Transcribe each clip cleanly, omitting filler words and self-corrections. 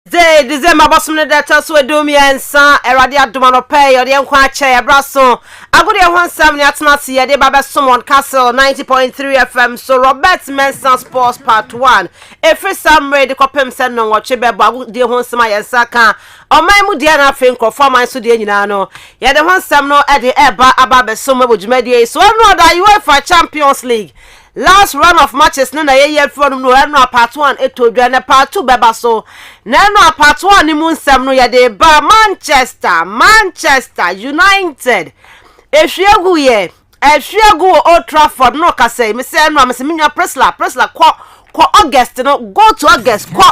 December Boston data so domi ensa erade adoma pay or the enkwa che abraso agudi ehon sam ni atna se ye de baba somon Kastle 90.3 FM so Robert Mensah Sports Part 1 every Saturday de kopem se no woche bebo agudi ehon sam ayensa kan oman mu dia na fe nkofo man so de nyina no ye de hon sam no e de eba ababe so mabojumadi so no da UEFA Champions League last run of matches na ye from no part 1 etodwa na part 2 beba so na part 1 ni mu nsem no ye de ba Manchester United ehwiegu Old Trafford no ka say me say no me se menya Presla ko August no go to August ko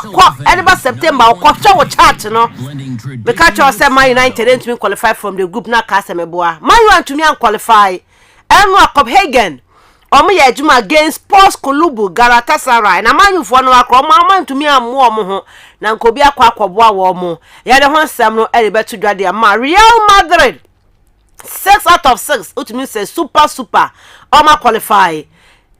aneba September ko twa chart no be catch us say Man United ain't to qualify from the group na ka say me boa Man you want to me qualify enwa Copenhagen omo ye adwuma against Sports Club Galatasaray na manufo no akro man to me ammo omo ho na nkobi akwakoboa wo omo ye de ho nsem no e beto dwade ama Real Madrid 6 out of 6 ultimate say super omo qualify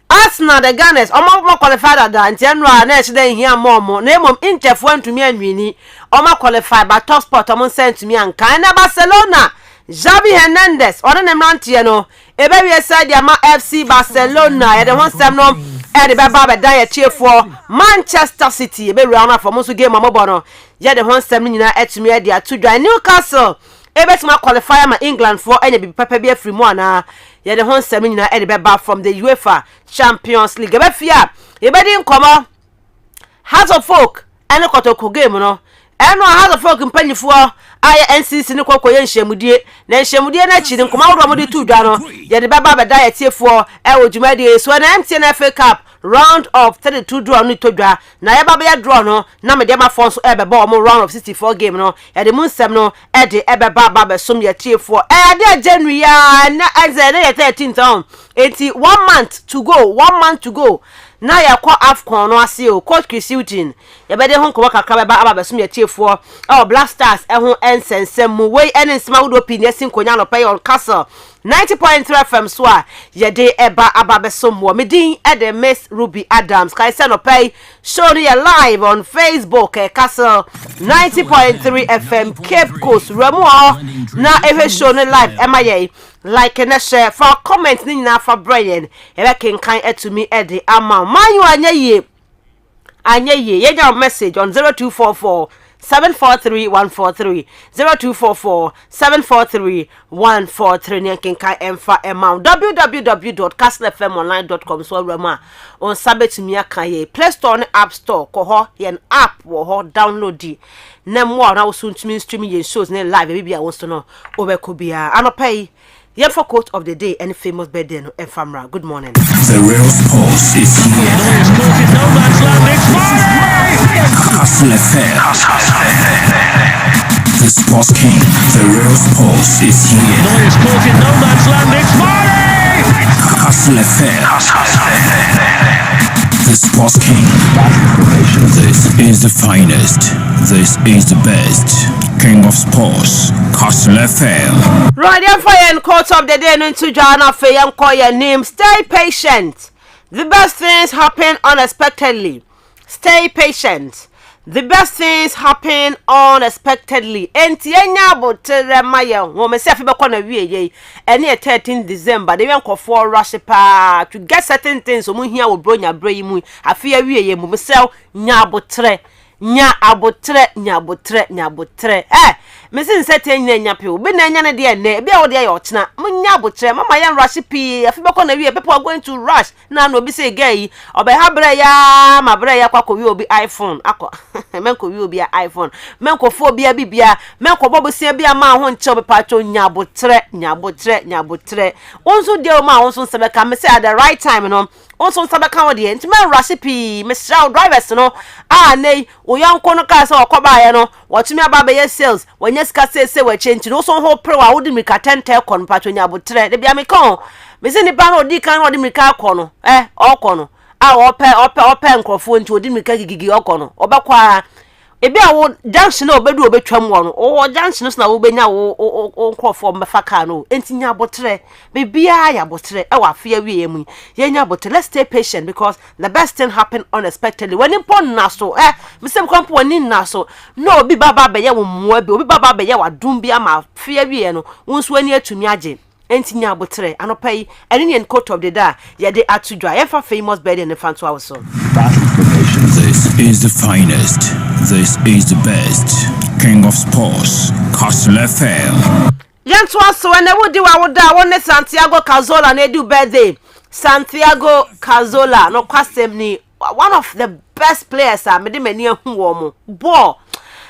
Arsenal the Gunners omo qualify that ntienwa na e chede hia momo na emom Interfo antumi anwini omo qualify but top spot omo sent to me anka na Barcelona Xavi Hernandez ono ne mrantie no ebe wie side ama FC Barcelona ye de ho sem no e de beba be dan ye tiefo Manchester City ebe wi ana for so game amobo no ye de ho sem nyina etumi e de atudwa Newcastle ebe tima qualify ma England for enya bi papa bi afri mu ana ye de ho sem nyina e de beba from the UEFA Champions League ebe fia ebe di nkomo Hearts of Oak ene kotoko game no eno Hearts of Oak mpanyifo aye NCC ne kokoye nhyiamudie na nhyiamudie na chi nkoma woro mo de tudwa no ye de baba beda ye tiefo e wodwumade so na MTN FA Cup round of 32 draw no tudwa na ye baba ye draw no na me de ma fon so e beba mo round of 64 game no ye de munsem no e de e beba baba som ye tiefo e de January ya na azere ye 13th on 1 month to go na ya kwa AFCON no ase o coach Chris Hilton ye be de ho nkoma kakra beba ababesum ye tiefo Black Stars e ho ensensem mu we ensema wodo opinion sinkonya no pay on Kastle 90.3 FM so a ye de eba ababesum wo medin e de Miss Ruby Adams kai se no pay show you live on Facebook Kastle 90.3 FM Cape Coast Remu na ewe show no live emaye like and share for comment ni na for Brian e ken kan etumi e de ama man you anya ye your message on 0244 743 143 0244 743 143 ni ken kan emfa amount www.kastlefmonline.com so rema on sabetumi akan ye Play Store and App Store ko ho yen app wo ho download di na mo na wo suntumi streaming ye shows ne live bibia wo so no obekobia anopay Yet for quote of the day, any famous birthday no Efamra. Good morning. The real sports is here. Kastle FM. The sports king. The real sports is here. Kastle FM. The sports king. This is the finest. This is the best. King of sports. Kastle FM. Right, and quote of the day into Jana Fay and call your name. Stay patient. The best things happen unexpectedly. Stay patient. The best things happen unexpectedly. Enti enya botere maya wo me se fe be kona wie ye ene 13 December they went for rush pa to get certain things omu hia wo bronya bra mu afia wie ye mu se nya abotre mesin sete nya pe obi na nya ne de ne bia wo de ya ochena munya abotre mama ya rush pi afi be kona wie people are going to rush na no bi say gay obe ha bra ya ma bra ya kwako wie obi iPhone akọ menko wie obi iPhone menko fo bia bibia menko bobosia bia ma ho nche obi pacho nya abotre onso de o ma onso sebe ka me say at the right time no onso sebe ka wo de enti man rush pi me shout drivers no nei oyanko no ka say okoba ya no wotumi aba be sales wanya sika se we change no so ho pre wa wodi mika 10 kon pacho nya abotre de bia me kan me se ni ba no di kan wodi mika kono okono ope nkrofo nti wodi mika gigigi okono obekwa ebi a wo junction na obedu obetwam wo no o junction na wo benya wo nkrofo mbefa ka no entinya abotre bebia ya abotre e wa afia wie mu yenya abotre. Let's stay patient because the best thing happen unexpectedly when impon na so me say kwampo wani na so no obi baba beye wo mmoa bi obi baba beye wa dum bi ama afia wie no wonso ani atumi age entinya abotre anopai ene ne coat of the day ye de atudwa ye fa famous bird in the fanto awso. This is the finest. This is the best. King of Sports, Kastle FM. Yanto aso na wodi wa woda wonne Santiago Cazorla na edu birthday. Santiago Cazorla no kwasem ni one of the best players a mede mani ahu wo mo. Ball.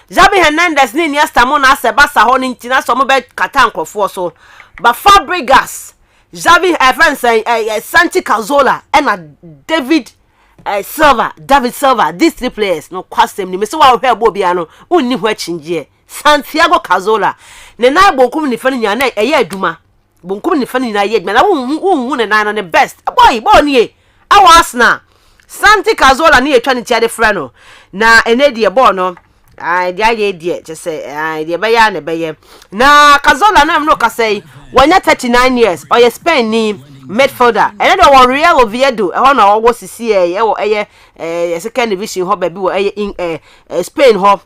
Javi Hernandez ni Iniesta mo na Sebasa ho ni ntina so mo be kata nkofo so. But Fabregas, Javi Santi Cazorla and David Silva, these three players no kwasem ni me so wa hwe bo bia no unni ho achinje Santiago Cazorla ne na bonkum ni fani nya na eye aduma bonkum ni fani na eye aduma na won ne na no best boy ni e awa Arsenal Santi Cazorla ni etwa ni tia de fra no na enedi e ball no dia ye die je say dia be ya ne be ye na Cazorla na no ka say wanya 39 years or Spain ni midfielder and then one Real Oviedo e ho na wo sisi e wo second division ho ba bi wo in Spain ho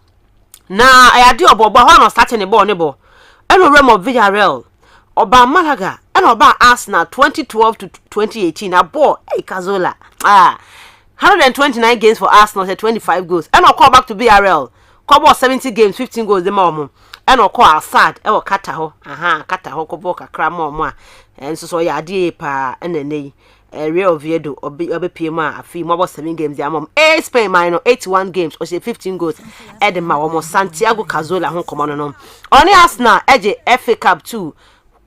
na ayade obobo ho na start ne ball ne ball eno Remo Villarreal oba Malaga eno oba Arsenal 2012 to 2018 a ball Cazorla 129 games for Arsenal 25 goals eno call back to Villarreal call ball 70 games 15 goals de ma eno call Assad e wo kata ho kata ho ko ball kakra ma enso so ya ade pa enenei Real Oviedo obepiem a afi mo 7 games ya mom Spain minor 81 games o say 15 goals edema wo Santiago Cazorla ho komo no oni Arsenal eje FA Cup 2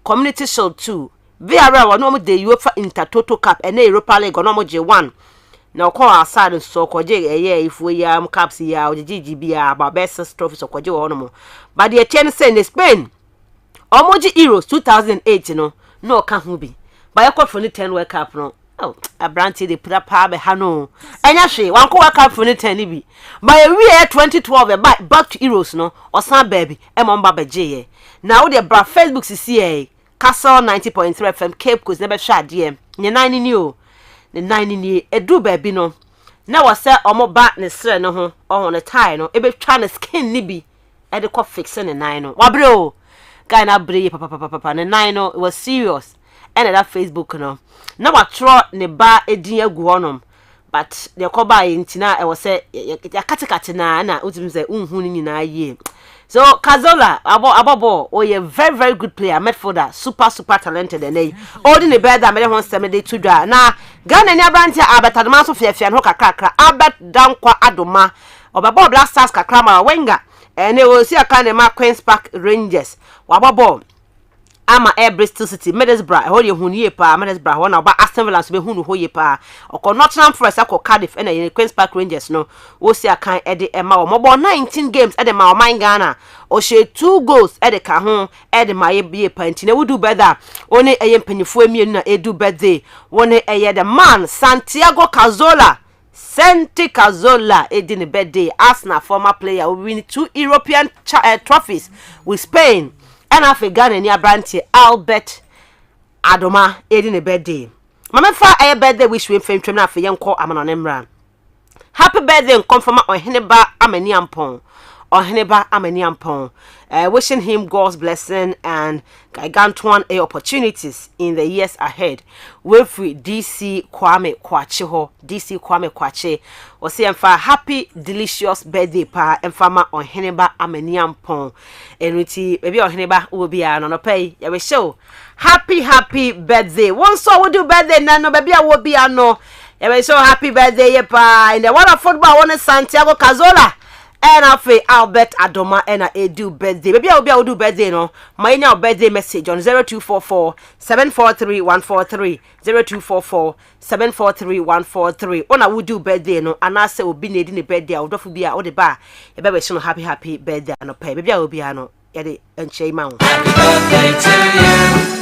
Community Shield 2 Villarreal no mo de UEFA Intertoto Cup and Europa League no mo je 1 na ko Assad so ko je ifu ya cups ya o GGB ya ba best trophy so ko je wo no mo but the chance in Spain omoji Euros 2008 no ka hu bi ba yakọ for 10 World Cup no abranti de put up be ha no enya hwe wan ko World Cup for 10 ni bi ba we 2012 back to Euros no osan baby e mo mba beje ye na wo de bra Facebook CCA Kastle 90.3 FM Cape Coast never hwa de ne 9 ni o ne 9 ni edu baby no na wo se omo ba ne sre no ho on ne tie no e be twa ne skin ni bi e de ko fix ne 9 no wabre o guy na bre papa ne 9 no it was serious and that Facebook no na wa tro ne ba edin agu honom but the ko ba ntina e wo se ya katekate na utim se unhu ni nyina ye so Cazorla abobo oye very good player midfielder super talented and odi ne be da me ho nsem de tudwa na Ghana ni abranti abetadoma so fiafia no kakra abet dankwa adoma obabo Black Stars kakra ma Wenga ene wo si aka ne ma Queen's Park Rangers wababo ama Bristol City Middlesbrough ho ye hunu ye pa Middlesbrough ho na oba Aston Villa so be hunu ho ye pa oko Nottingham Forest akọ Cardiff ena ye Queen's Park Rangers no wo si aka ede ema wo mobo 19 games ede ma o man Ghana o she 2 goals ede ka ho ede ma ye pa ntine wudu better oni eye mpanyifo emienu na edu birthday woni eye the man Santiago Cazorla Santi Cazorla edin birthday Arsenal former player who win 2 European trophies with Spain and Ghana ni abranti Albert Adoma edin birthday mama fa a birthday wish we fam na afa yenko amanonemra happy birthday confirm Oheneba Amaniampon wishing him God's blessing and gigantuan opportunities in the years ahead with DC Kwame Kwache o say emfa happy delicious birthday pa emfama Oheneba Amaniampon enuti baby Oheneba obi a no pay ya we show happy birthday one so we do birthday na no baby a wo bi ano ya we show happy birthday pa in the world of football one Santiago Cazorla and afi Albert Adoma and edu birthday baby obi a do birthday no my nya birthday message on 0244 743 143 0244 743 143 ona would do birthday no and I say obi na di ne birthday a odofu bi a o de ba e be we so happy birthday no pay baby obi a no ye de enche ma happy birthday to you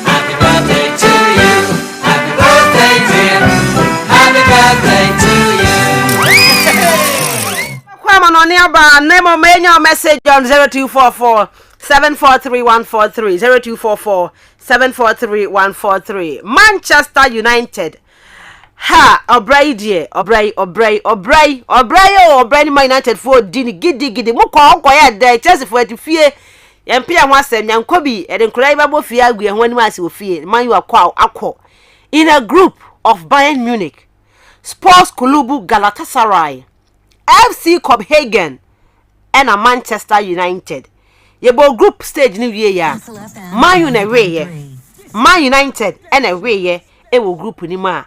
happy birthday to you happy birthday dear happy birthday to you kwama no no nearby. Name or main your message on 0244 743 143 0244 743 143. Manchester United. Ha, Obray United for Dini Giddy Moko quiet there, Chelsea for to fear. Yampia was saying, Yankobi, and then Crababo Fiagui, and when was you fear, man, you are quite in a group of Bayern Munich, Sports Kulubu Galatasaray, FC Copenhagen, and a Manchester United. Ye bo group stage new year. Man United and a way, e will group ni ma.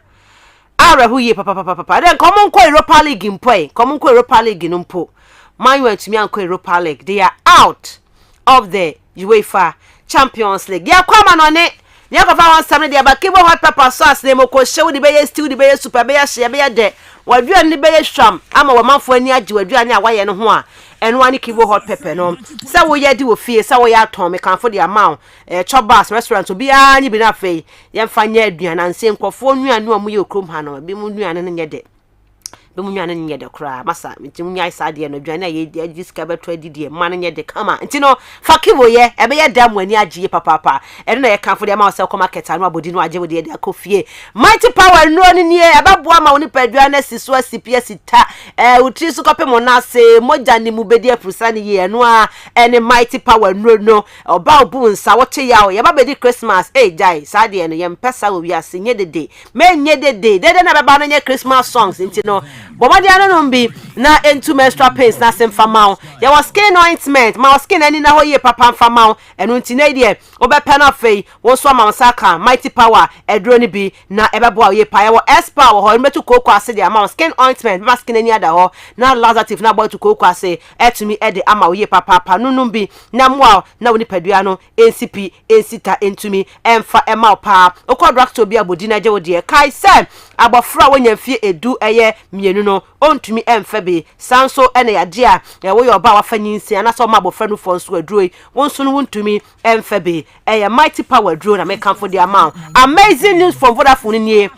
Ara who ye papa. Then come on Europa League in play. Come on Europa League in umpo. Man went to me and Europa League. They are out of the UEFA Champions League. Yeah, come on it. Yeah, go for one there, but keep hot pepper sauce. They mo ko show the bay still the bay super bay share bay there. What you and the bay stram? I'm a man for any aju. You and your way no one. And one keep hot pepper no. So we ya do fear. So we are Tom. Can for the amount. Chop bars restaurant to be any be na fe. Yan find ye and same ko phone you and no mu you krum hano. Be mu nu and nye de. Be mu nya nye de kra. Masa nti mu nya isa de no dwane ye discover 20 de man nye de kama. Nti no fakiwo ye e be ye dam wani agye papa. E no ye kan for the amount sell market anu abodi no agye we de akofie. Mighty power no ni nie e ba boa ma woni padua na siso CPS ta. Utri su kopem na se moja ni mu bedi afrusa ni ye no a ene mighty power no oba obu nsa wote ya o ye ba bedi Christmas jai sa de no ye mpesa wo wi ase nye de me nye de na beba no nye Christmas songs nti no bomadi ano no mbi na entu menstrual pains na sem famao ye was skin ointment ma skin ani na ho ye papa famao enu nti na de obepe na fei wo so ma saka mighty power edro ni bi na ebebo ye pa ye wo espa wo ho metu koko ase de ama skin ointment ma skin ani ada ho na laxative na boy to koko ase etumi e de ama wo ye papa nunum bi na mwa na woni padua no NCP ensita entumi emfa ema pa okodrakto bi abodi na je wo de kai se abofra wonya fie edu eye mienu no ontumi emfa be sanso ene yade a wo ye oba wa fanyinsi ana so ma abofra no fo nso aduro wonso no wontumi emfa be eye mighty power aduro na make am for the amount. Amazing news from Vodafone nie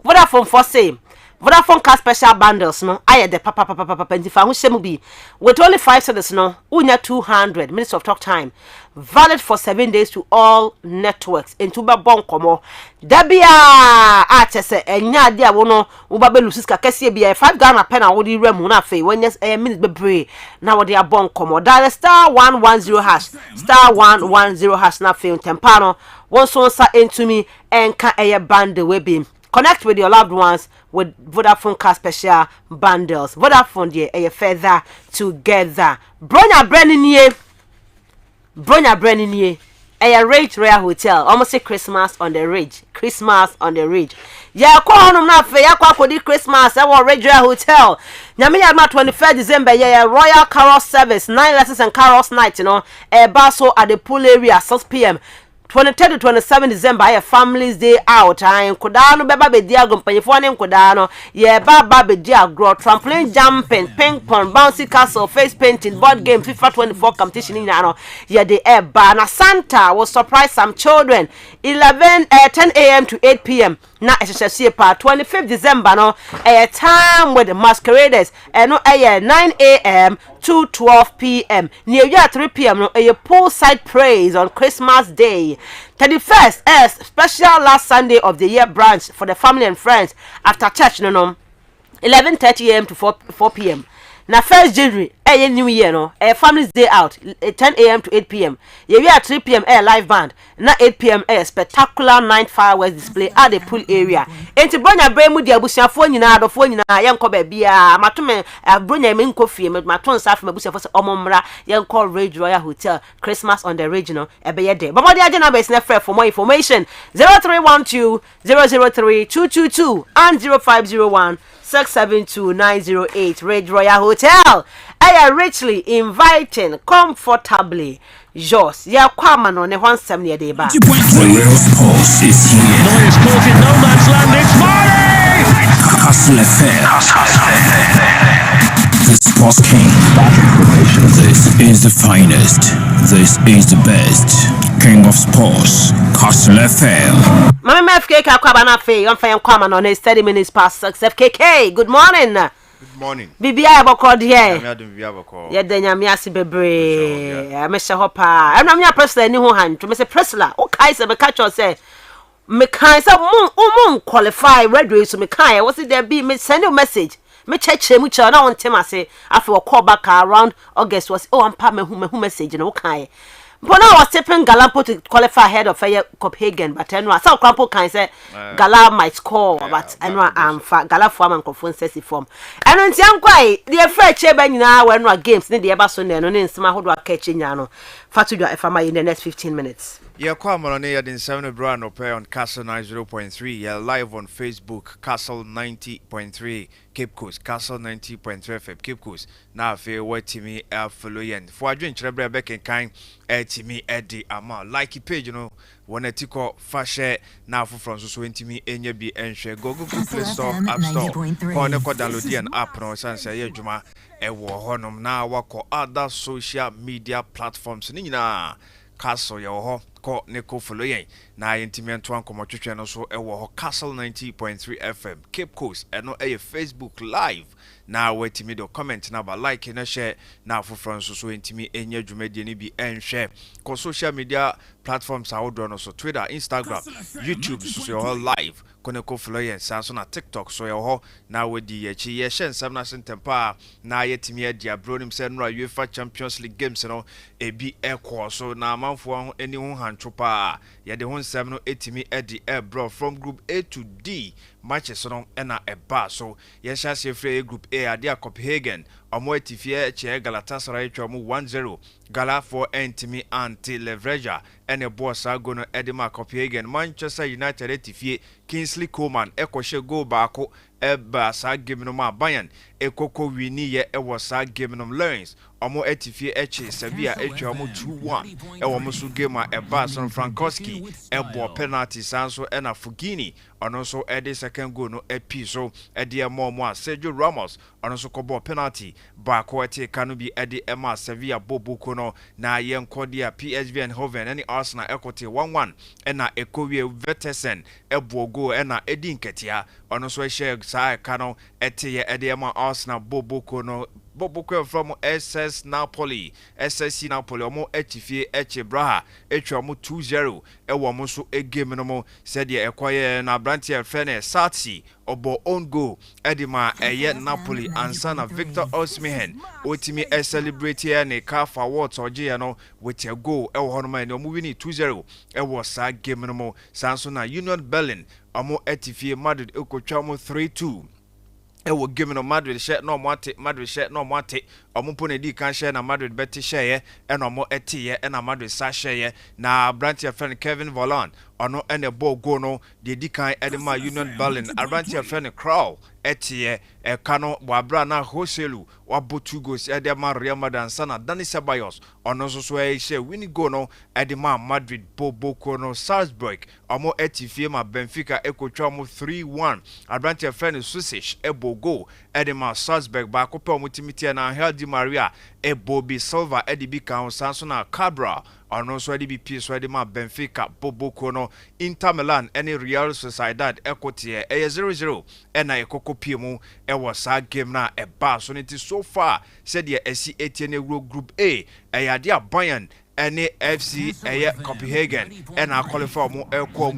Vodafone for same Vodafone car special bundles no aye the papa ntifa ho hyemu bi with only 5 cents no unya 200 minutes of talk time valid for 7 days to all networks into ba bon komo dabia a chese enya de a wo no wo ba belusis ka kase bia 5 Ghana pen a wo di rem na fe when minutes bebre na wo de a bon komo dial star 110 hash star 110 hash na fe tempa no won so sa entumi enka eye bundle we bi. Connect with your loved ones with Vodafone car special bundles. Vodafone dear a feather together. Bronya Brennie a Rage Royal Hotel. Almost say Christmas on the Ridge. Christmas on the Ridge. Yeah, call on na fe ya kwa di Christmas at Rage Royal Hotel. Nyame ya 23rd December yeah Royal Carol service 9 lessons and carols night, you know. Baso at the pool area 6 p.m. 23rd to 27 December a families day out and kodano beba be dia gompanyefo ne kodano ye baba be dia grow trampoline jumping ping pong bouncy castle face painting board game FIFA 24 competition in ano ye the eba na Santa will surprise some children 10 a.m. to 8 p.m. na ehyehyehye pa 25th December no a time with the masqueraders no 9 a.m. to 12 p.m. near 3 p.m. no a poolside praise on Christmas Day. 31st is special last Sunday of the year brunch for the family and friends after church 11:30 a.m. to 4 p.m. Na 1st January new year no families day out 10 a.m. to 8 p.m. We are 3 p.m. live band na 8 p.m. spectacular night fireworks display at the pool area. Enti bronya bremu di abusiafo nyina adofo nyina yenko ba bia matome bronya me nko fie maton safi mabusiafo se omomra yenko Rage Royal Hotel Christmas on the regional ebeye day. But the agenda base na for more information 0312 003 222 and 0501 672-908 Rage Royal Hotel. I am richly inviting comfortably yours. Ya kwama no ne hwansem ne de ba. The real sports is here. No, it's caught in no man's land. It's Murray! Kastle FM. The Sports King. This is the finest. This is the best. King of Sports. Kastle FM. Mama FKK kwaba na fe. Yon fa kwama no ne 30 minutes past 6 FKK. Good morning. Good morning. Bibia aboko de I'm adum bibia aboko. Ye de nyame ase bebre. Me se ho pa. Em na me Presla ni ho han. Me se Presla, o kai se be catch us say me kan say mon qualify radio so me kan what there be me send you message. Me check mu che na won tem ase afi wo call back around August was oh ampa me hu message no kan. But now I was tipping Galampo to qualify ahead of Copenhagen, but I know I saw Crampo can say Gala might score, but I know I'm Gala form and conform says form. And on Tian Quay, the affair chairman now when we games need the Eberson and in some who are catching Yano. Fatu if I'm in the next 15 minutes. Yeah, come on here in 7 brand up on Kastle 90.3. Yeah, live on Facebook, Kastle 90.3 Cape Coast, Kastle 90.3 FM Cape Coast. Now if what to me follow yen. For a drink treble back and kind to me Eddie Ama. Like a page, you know, when a tico fashe now for France so into me and you be and share Google Play Store, App Store. Corner code download an app no sense yeah Juma e wo honum na wako other social media platforms nina. Kastle yo ho ko ne ko follow yen na yentimiento ankomo twetwe no so ewo ho Kastle 90.3 FM Cape Coast eno Facebook live na wetimi do comment na ba like na share na afofro so entimi enya dwumade ni bi enhwe ko social media platforms awodo no so Twitter, Instagram, YouTube so yo live kone ko follow yen sanso na TikTok so yo ho na wedi ye chi ye hyen sam na sentempa na yetimi adi abronim se no UEFA Champions League games no ebi ekwo so na amanfo eni ho hanchopa ye de ho nsem no etimi adi bro from group A to D matches no na eba so ye sha se free group A ade Copenhagen omo etifie che Galatasaray twamu 1-0 Gala for entimi anti leverage ene boss ago no edema Copenhagen Manchester United etifie Kingsley Coman ekoshe goal baako eba sa game no ma Bayern ekoko wini ye ewo sa game no Lions omo etifie eche Sevilla etwa omo 2-1 ewo mo so game a eba Son Frankowski ebo penalty sanso ena Fugini ono so ede second goal no epi so ede mo a Sergio Ramos ono so kobo penalty baako ete kanu bi ede ema Sevilla bobuko no na yenkodia PSV Eindhoven ene Arsenal ekote 1-1 ena ekowie Vetesen ebo go ena edi nketia ono so ehye sa kanu ete ye ede ema Arsenal bobuko no Boboko from SS Napoli, SSC Napoli, omo etifie eche braha, etwa omo 2-0, ewo omo so game no mo, said ye ekwaye na brantie fene Satsi, obo own goal, edima eye Napoli, ansana Victor Osimhen, otimi celebrate here ne calf awards oje no, with a goal, ewo honoma ne omo wini 2-0, ewo sa game no mo, sanso na Union Berlin, omo etifie Madrid, ekotwa omo 3-2. Ewo game no Madrid share no mwate Madrid share no mwate ompo ne di kan share na Madrid beti share ena omo etiye ena Madrid sa share na branch friend Kevin Volland ono ene ball go no de di kan edema Union Berlin branch friend Crow etiye kano wabra na Hoselu wabo 2 goals edema Real Madrid sana Dani Ceballos ono so share winning goal no edema Madrid bobo no Salzburg omo etifie ma Benfica ekotwa mo 3-1 branch friend Susic ebo go edema Salzburg ba ko pe omutimiti na Di Maria Ebobi Silva Edibi kan sanso na Cabral ono so Edibi P so Edima Benfica Boboko no Inter Milan any Real Sociedad ekotie 0-0 ena ekoko piemu ewo sa game na eba so niti so far said ye esi etiene group A eyade Bayern any FC Copenhagen and I qualify mo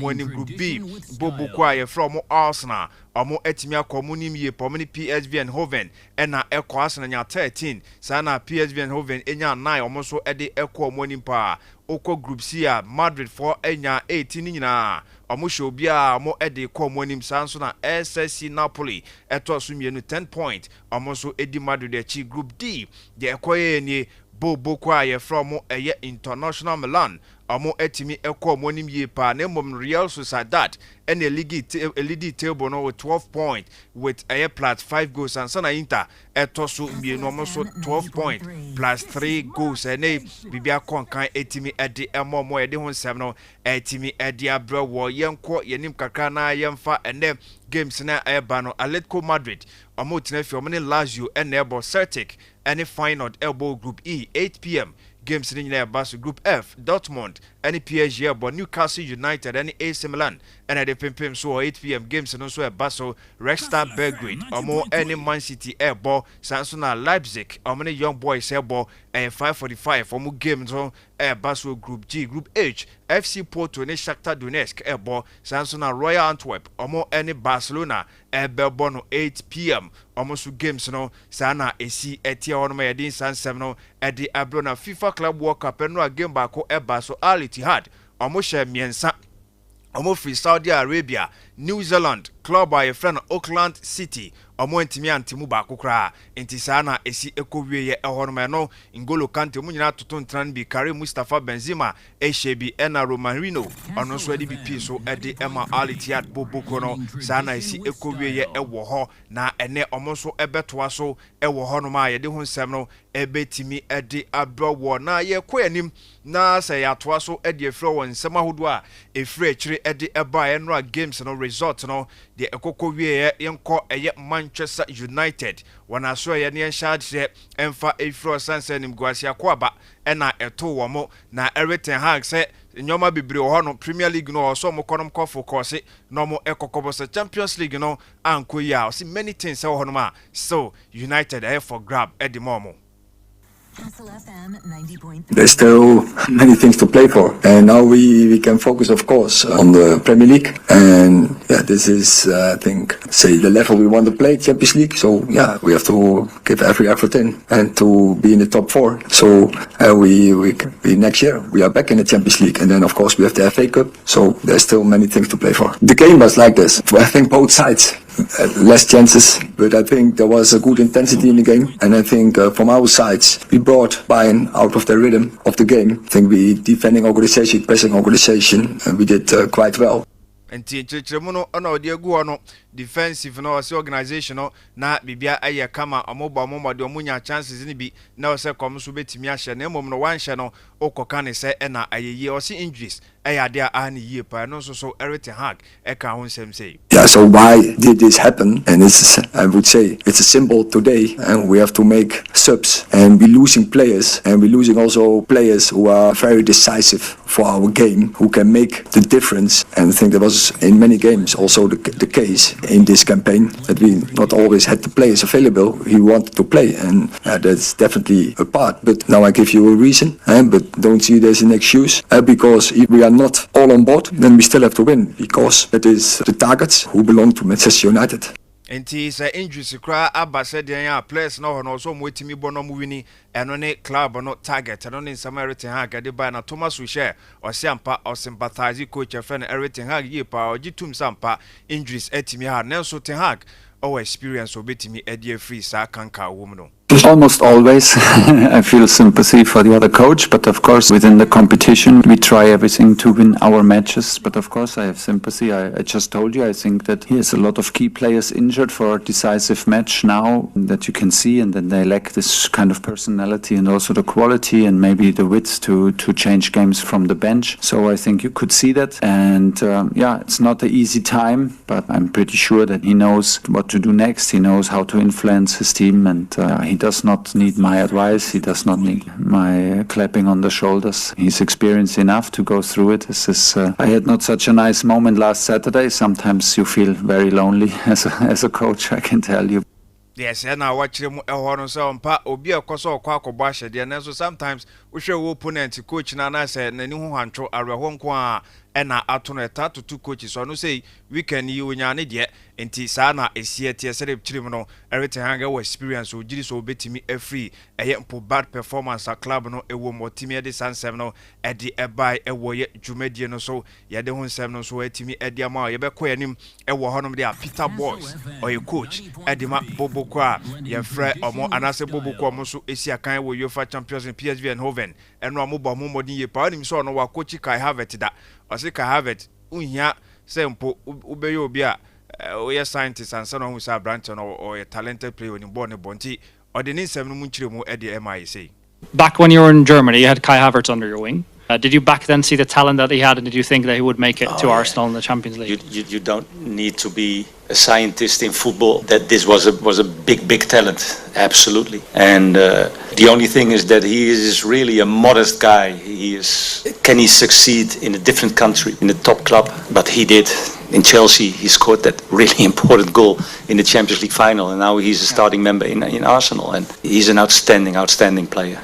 winning group B bobo kwaye from Arsenal omo etimi akomunim ye pomini PSV Eindhoven and na Arsenal nya 13 sana PSV Eindhoven enya 9 omo so ede winning pa oko group C a Madrid for enya 18 nyina omo show bia omo ede winning sanso na SSC Napoli eto so mienu 10 point omo so edi Madrid echi group D de ekoye ni Bobo kwaye from International Milan amo etimi monim ye pa na mom Real Sociedad and a league table no with 12 point with a plus 5 goals and sana Inter etoso mbienu omo so 12 point plus 3 goals and bibia konkan etimi ede mo ede ho nsem no etimi ede abra wo yenko yenim kakra na yemfa ene games na eba no Atletico Madrid omo tenafi omo ne Lazio and ebo Celtic any final elbow group E 8 p.m. games in the Group F Dortmund any PSG but Newcastle United any AC Milan ɛna de pimpim so 8 p.m. games no so ɛba so Red Star Belgrade ɔmo ɛne Man City ɛbɔ sanso na Leipzig ɔmo ne Young Boys ɛbɔ 5:45 ɔmo game no ɛba so Group G. Group H FC Porto ne Shakhtar Donetsk ɛbɔ sanso na Royal Antwerp ɔmo ɛne Barcelona ɛbɛbɔ no 8 p.m. ɔmo so games no saa na esi ɛtia hɔ no ma yɛde nsansɛm no ɛde abro na FIFA Club World Cup no a game baako ɛba so Al Ittihad ɔmo hyɛ mmiɛnsa ɔmo firi Saudi Arabia New Zealand club a yɛfrɛ no Auckland City ɔmo ntimi antemu baako koraa enti saa na esi ekowie yɛ ɛhɔ no ma no N'Golo Kante mu nyina toto ntran bi Karim Mustafa Benzema ɛhyɛ bi ɛna Romarinho ɔno nso ɛde bi pii so ɛde ɛma Al Ittihad boboko no saa na esi ekowie yɛ ɛwɔ hɔ na ɛnɛ ɔmo nso ɛbɛtoa so ɛwɔ hɔ no ma yɛde ho nsɛm no ɛbɛtimi ɛde abrɔ wɔ na yɛkɔ anim na sɛ yɛatoa so ɛde efrɛ wɔ nsɛm ahodoɔ a efrɛ akyire ɛde ɛba ɛnora games no result no de ekoko wie yɛnkɔ ɛyɛ Manchester United wana so yɛ ne yɛnhyɛ ɛmfa efrɛ sanse nim guase akoaba ɛna ɛto wɔ mo na everything hang sɛ nyoma bebre wɔ hɔ no Premier League no ɔso mo kɔnom kɔfo kɔse no mo ɛkɔkɔbɔ sɛ Champions League no anko yi a ɔsi many things ɛwɔ hɔ no ma so United ɛyɛ for grab ɛde mo mo. Kastle FM 90.3. There's still many things to play for, and now we can focus, of course, on the Premier League. And yeah, this is, I think, say the level we want to play, Champions League. So yeah, we have to give every effort in and to be in the top four. So we next year we are back in the Champions League, and then of course we have the FA Cup. So there's still many things to play for. The game was like this. I think both sides. Less chances, but I think there was a good intensity in the game, and I think from our sides we brought Bayern out of the rhythm of the game. I think we defending organization, pressing organization, and we did quite well. Enti chirechiremu no ona odi egu ho no defensive no ose organization no na bibia aye kama omoba omomode omunya chances ni bi na ose kom so betimi ahye na emom no wanhye no okoka ne se na ayeye ose injuries ade a ne yie pa no so everything hag e ka ho nsem say. Yeah, so why did this happen? And it's, I would say, it's a symbol today, and we have to make subs, and we're losing players, and we're losing also players who are very decisive for our game, who can make the difference. And I think that was in many games also the case in this campaign, that we not always had the players available who wanted to play, and that's definitely a part. But now I give you a reason, but don't see it as an excuse, because if we are not all on board, then we still have to win, because that is the targets who belong to Manchester United. Enti say injuries kra aba said ya players no no so mwetimi bo no wini eno ne club no target eno ne nsama everything ha gade ba na Thomas Tuchel osiampa sympathize coach friend everything ha ye pa ogitum sampa injuries etimi ha nenso ten hag our experience obetimi edie free sa kanka wom no. Almost always I feel sympathy for the other coach, but of course within the competition we try everything to win our matches, but of course I have sympathy. I just told you, I think that he has a lot of key players injured for a decisive match now that you can see, and then they lack this kind of personality and also the quality and maybe the wits to change games from the bench. So I think you could see that, and yeah, it's not an easy time, but I'm pretty sure that he knows what to do next. He knows how to influence his team, and he does not need my advice. He does not need my clapping on the shoulders. He's experienced enough to go through it. I had not such a nice moment last Saturday. Sometimes you feel very lonely as a coach, I can tell you. Yes, and I watch him so pa obi ekoso okwa akobo ahede na so sometimes we hwe wo opponent coach na na say na ni hu hantwo arehon ko a ena atono eta to two coaches so no say weekend yi onya ne de enti saa na esie tie sere chirim no everything hanga we experience o giri so obetimi free eye mpo bad performance a club no ewo motimi de sansem no e de ebai ewo ye dwumadie no so ye de hu nsem no so atimi e de ama ye be ko yanim ewo honom de a Peter Boys or a coach e de ma Boboko a ye frɛ omo anase Boboko omo so esi akan wo UEFA Champions League PSV Eindhoven eno omo bo modin ye pa nim so no wa coach Kai Havertz da Osika Havertz unhia sempo ubeye obi a we scientist and son who say branch or a talented player in born bonti or the nsem no munchiremu e de MI say. Back when you were in Germany, you had Kai Havertz under your wing. Did you back then see the talent that he had, and did you think that he would make it to Arsenal in the Champions League? You don't need to be a scientist in football that this was a big talent, absolutely. And the only thing is that he is really a modest guy. Can he succeed in a different country, in a top club? But he did. in Chelsea, he scored that really important goal in the Champions League final, and now he's a starting member in Arsenal, and he's an outstanding player.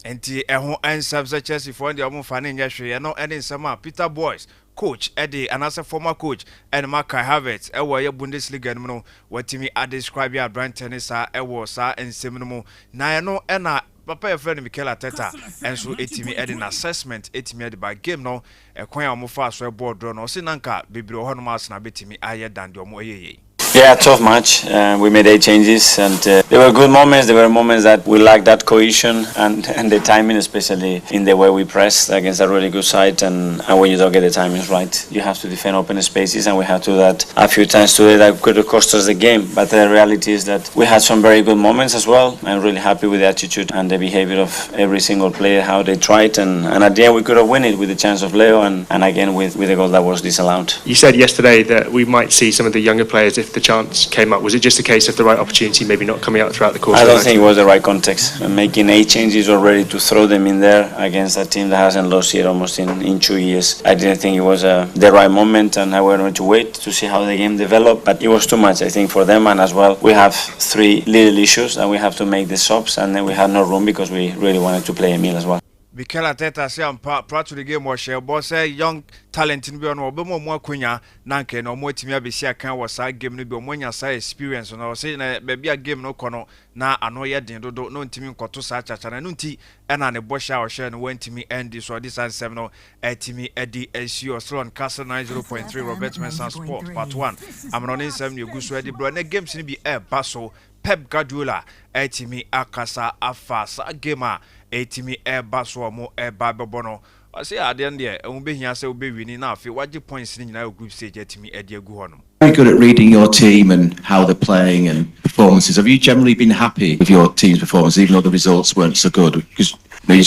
And the ensam Chelsea for the omo fan in Yashri, no any sama Peter Boyce, coach Eddie, and as a former coach, and Kai Havertz, a Bundesliga, no, what to me I describe your brand tennis, and Seminole, Nayano, and Papa your friend Mikel Arteta, and so it me an assessment, it me by game no, a coin of fast board drawn or Sinanka, Bibro Honmas, and a bit me higher than the Omoye. Yeah, tough match. We made 8 changes, and there were good moments. There were moments that we lacked that cohesion and the timing, especially in the way we pressed against a really good side. And when you don't get the timings right, you have to defend open spaces, and we had to do that a few times today. That could have cost us the game. But the reality is that we had some very good moments as well. I'm really happy with the attitude and the behavior of every single player, how they tried, and at the end we could have won it with the chance of Leo, and again with the goal that was disallowed. You said yesterday that we might see some of the younger players if the chance came up. Was it just a case of the right opportunity maybe not coming out throughout the course? I don't think it was the right context. Making 8 changes already to throw them in there against a team that hasn't lost yet almost in 2 years. I didn't think it was the right moment, and I wanted to wait to see how the game developed, but it was too much, I think, for them. And as well, we have 3 little issues and we have to make the subs, and then we had no room because we really wanted to play Emil as well. Mikel Arteta say I'm proud to the game or share boss say young talent in be on obemo mo akunya nanke no mo timi abesi akan was side game no be mo nya say experience no say na baby a game no kono na ano ye den dodo no ntimi nkoto sa chacha na nti e na ne bosha o share no wantimi end so this and 7 no etimi edi SU Slon Kastle 90.3 Robert Mensah Sport part 1 am running 7 yeguso edi bro na games ni bi baso Pep Guardiola etimi akasa afasa game etimi baso mo babebono I say at the end there and be here say be winning now fi waji points in our group stage etimi edi egu hono. Very good at reading your team and how they're playing and performances. Have you generally been happy with your team's performance, even though the results weren't so good? Because did you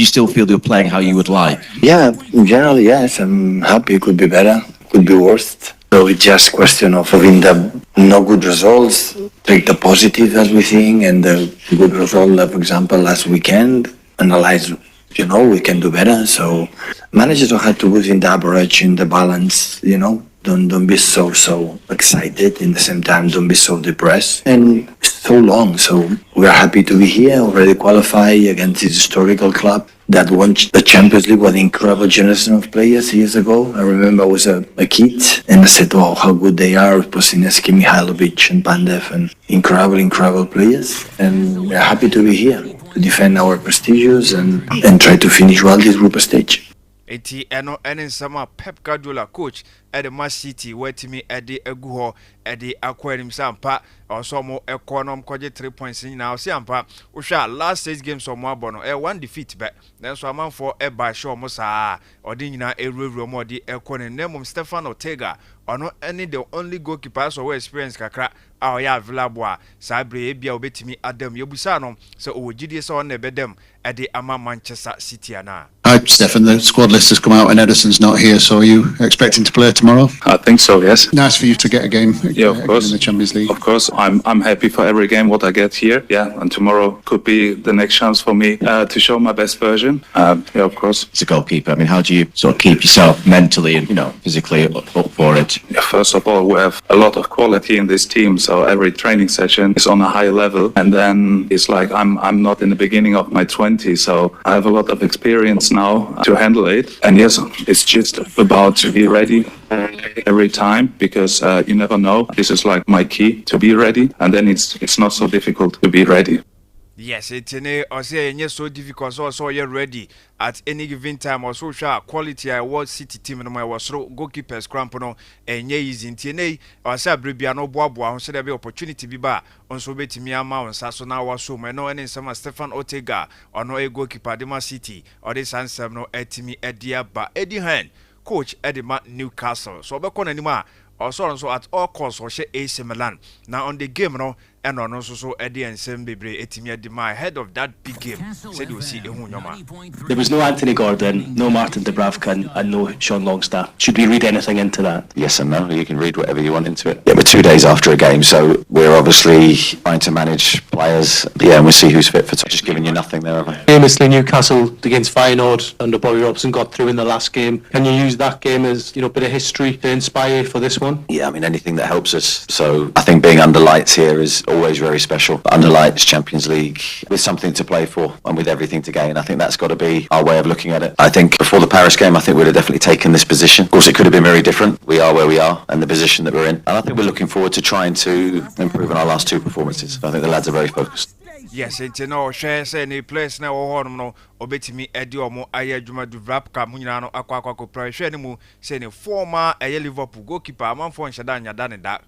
still feel they were playing how you would like? Yeah, in general, yes. I'm happy. It could be better, could be worse. So it's just question of having the no good results, take the positive as we think, and the good result, for example, last weekend, analyze, we can do better. So managers don't have to lose in the average, in the balance, Don't be so excited. In the same time, don't be so depressed. And it's so long, so we're happy to be here, already qualify against this historical club that won the Champions League with an incredible generation of players years ago. I remember I was a kid, and I said, wow, how good they are, Posineski, Mihailovic, and Pandev, and incredible players. And we're happy to be here, to defend our prestigious and try to finish well this group stage. Eti eno enen sama Pep Guardiola coach at the Man City wetimi ede egu ho ede akwanim sampa also mo econom kwaje 3 points in now see ampa wo hwa last 6 games omo abono 1 defeat be then so amount for e ba show mo sa odi nyina erueru mo odi ekone nemum Stefan Ortega ono any the only goalkeeper so we experience kakra a ya available a sabre e bia obetimi adam yebusa no so owogidie so on ebedem ede ama Manchester City ana. Hi Stefan, the squad list has come out and Ederson's not here, so are you expecting to play tomorrow? I think so, yes. Nice for you to get a game of course. In the Champions League. Of course, I'm happy for every game what I get here. Yeah, and tomorrow could be the next chance for me to show my best version. Of course. As a goalkeeper, I mean, how do you sort of keep yourself mentally and physically up for it? Yeah, first of all, we have a lot of quality in this team, so every training session is on a high level. And then it's like I'm not in the beginning of my 20s, so I have a lot of experience now to handle it. And yes, it's just about to be ready every time, because you never know. This is like my key, to be ready, and then it's not so difficult to be ready. Yes, it's so difficult, so you're ready at any given time. Also, quality I was City team no my was goalkeepers crampono and easy in TNA or Sabriano Bobo, who said there be opportunity be bar on so bet me amount so now was so no any some Stefan Ortega or no a goalkeeper Dema City or this answer no etimi Edia ba Eddie Hand coach Edema Newcastle. So back on anima also at all costs or AC Milan. Now on the game, no, and on also Eddie and Sam Bebre Etimia de my head of that big game. Said you see There was no Anthony Gordon, no Martin Dubravka, and no Sean Longstaff. Should we read anything into that? Yes and no. You can read whatever you want into it. Yeah, we're 2 days after a game, so we're obviously trying to manage players. Yeah, and we'll see who's fit for top. Just giving you nothing there, have I? Famously, Newcastle against Feyenoord under Bobby Robson got through in the last game. Can you use that game as, you know, a bit of history to inspire you for this one? Yeah, I mean, anything that helps us. So I think being under lights here is always very special. Under lights, Champions League, with something to play for and with everything to gain. I think that's got to be our way of looking at it. I think before the Paris game, I think we'd have definitely taken this position. Of course, it could have been very different. We are where we are and the position that we're in. And I think we're looking forward to trying to improve on our last 2 performances. I think the lads are very focused. Yes, it's no share say any place now or no obetimi edi omo aye adwuma du wrap ka munyina no akwa pressure ni mu say ne former Liverpool goalkeeper amanfo nhyada nyada ne da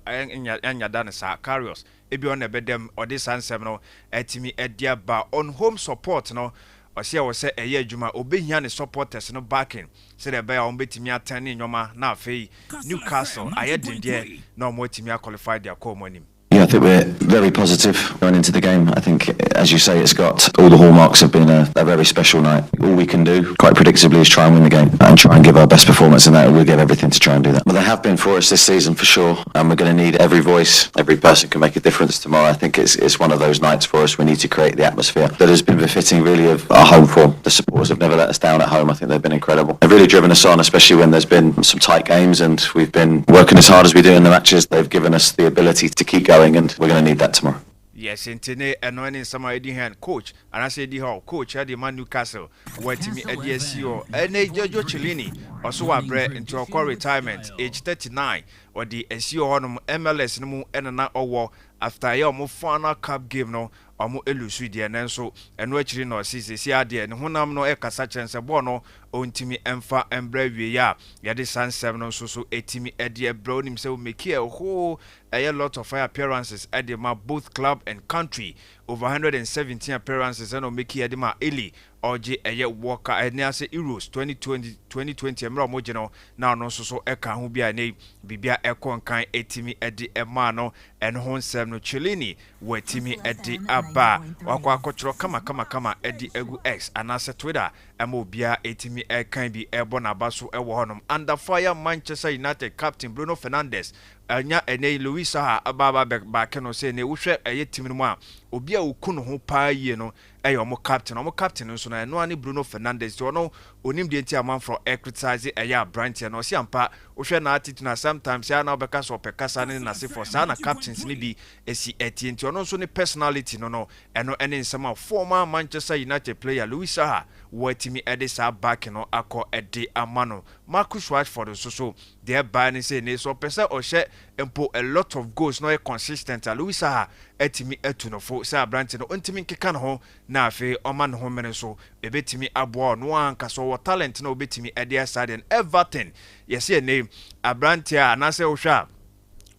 nyada ne sa Carrios ebi on ebedem odi sansem no etimi edi aba on home support no osia wo say aye adwuma obehia ne supporters no backing say the bear on betimi atani nyoma na afei Newcastle aye dindie na omo etimi qualify their call money. Yeah, I think we're very positive going into the game. I think, as you say, it's got all the hallmarks of being a very special night. All we can do, quite predictably, is try and win the game and try and give our best performance in that. We'll give everything to try and do that. But they have been for us this season for sure, and we're going to need every voice. Every person can make a difference tomorrow. I think it's one of those nights for us. We need to create the atmosphere that has been befitting, really, of our home form. The supporters have never let us down at home. I think they've been incredible. They've really driven us on, especially when there's been some tight games and we've been working as hard as we do in the matches. They've given us the ability to keep going, and we're going to need that tomorrow. Yes, intene eno any sama edi hand coach and I say di ho coach at the Man Newcastle wetimi edi SEO ene Jojo Chilini also wa bre into a retirement age 39 or the SEO honum MLS no mu enana owo after your mo final cup game no omo elusu die nenso eno akiri no sisi ade ne honam no e kasa chense bo no ontimi emfa embra wie ya yade sansem no so etimi edi ebro nim se o make a whole a lot of appearances at the both club and country over 117 appearances and o make edi ma Eli oje eye worker ene ase Euros 2020 emra mo geno na no so eka ho bia ne bibia ekonkan etimi edi ema no en ho nsem no Chilini wetimi edi aba wakwa akotro kama edi egu X anase Twitter emo bia etimi ekan bi ebo na baso ewo honom under fire Manchester United captain Bruno Fernandes anya ene Luis Saha ababa back no say ne wohwe eye team no a obi a okunu ho pa yie no eye omo captain nso na eno ani Bruno Fernandes so no onim de nti amanfro criticize eye branch no si ampa wohwe na attitude na sometimes ya na obeka so pekasa ne na se for sa na captains ni bi esi enti ono nso ne personality no eno ene nsema former Manchester United player Luis Saha wetimi edisa back no akọ ede amano Marcus Rashford so there by ni say ne so pesa o she empo a lot of goals no consistent Luis Saha etimi etunofo say branch no ontimi nkeka no ho na afi oman ho mene so ebetimi abo no anka so talent no obetimi ede aside and Everton yes ye name abrantia na say ohwa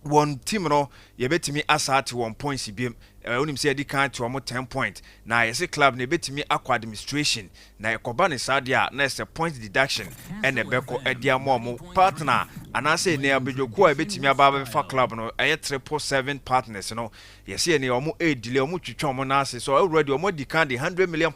one team no yebetimi asate 1 points biem onim say edi kan to 10 point na yes club na ebetimi akwa administration na ekoba ne sadia na say point deduction and ebeko edi amomo partner and say ne abedwoku ebetimi ababa fa club no 777 partners no yes ye ne omo edile omo twitwa omo na say so already omo di kan the £100 million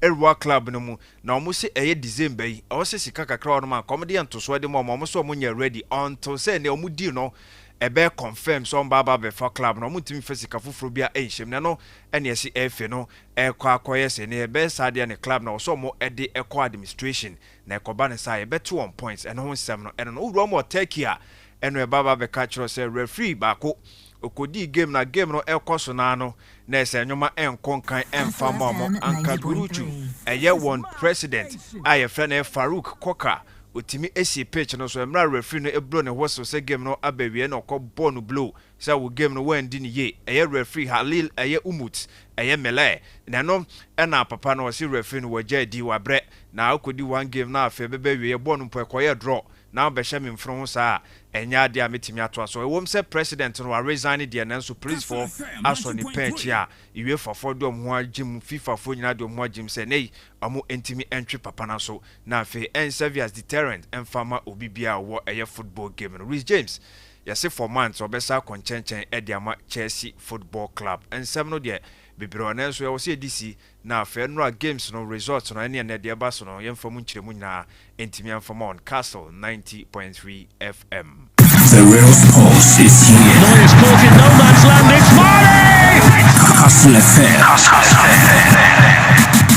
Erwa club no mu na omo se December yi o se sika kakra no ma komedi antoso de mo omo so omo nya ready until say ne omo di no ebe confirm so mbaba be for club no mutimi fesika foforo bia enhyem ne no ene esi efe no ekwa akoye se ne ebe sade ne club na so mo ede ekwa administration na ekoba ne sai ebe 2 points ene ho nsem no ene no uro mo take a ene baba be catch say referee bako okodi game na game no ekoso na no na ese nyoma enkonkan emfa momo anka guruchu eye one president aye friend Farouk Koka otimi esi pitch no so emra referee no ebro ne whistle say game no abawie na okọ no blow say wo game no wan di ne ye eye referee Halil eye Umut eye Mele na no na papa no si referee no waja di wabre na okodi one game na afa bebawie ball no po ekoye draw na obehye me mfro ho saa enya ade a metimi ato aso ewom say president no resign de na so police for aso ni pitch a iwe fafo do ho agim FIFA fo nyina do ho agim say nei amo entimi entwe papa na so na afa en serve as deterrent en fama obibia wo eye football game no Rhys James yɛse for months obesa konchenchen ediama Chelsea Football Club ensem no de bibiro na nso yɛwɔ se edisi na afenura games no results no ene de ba so no yɛmfa mu nkyeremu nyina entimi amfama on Kastle 90.3 FM. The real sports is here. No, it's caught in no man's land. It's Vardy! Kastle FM.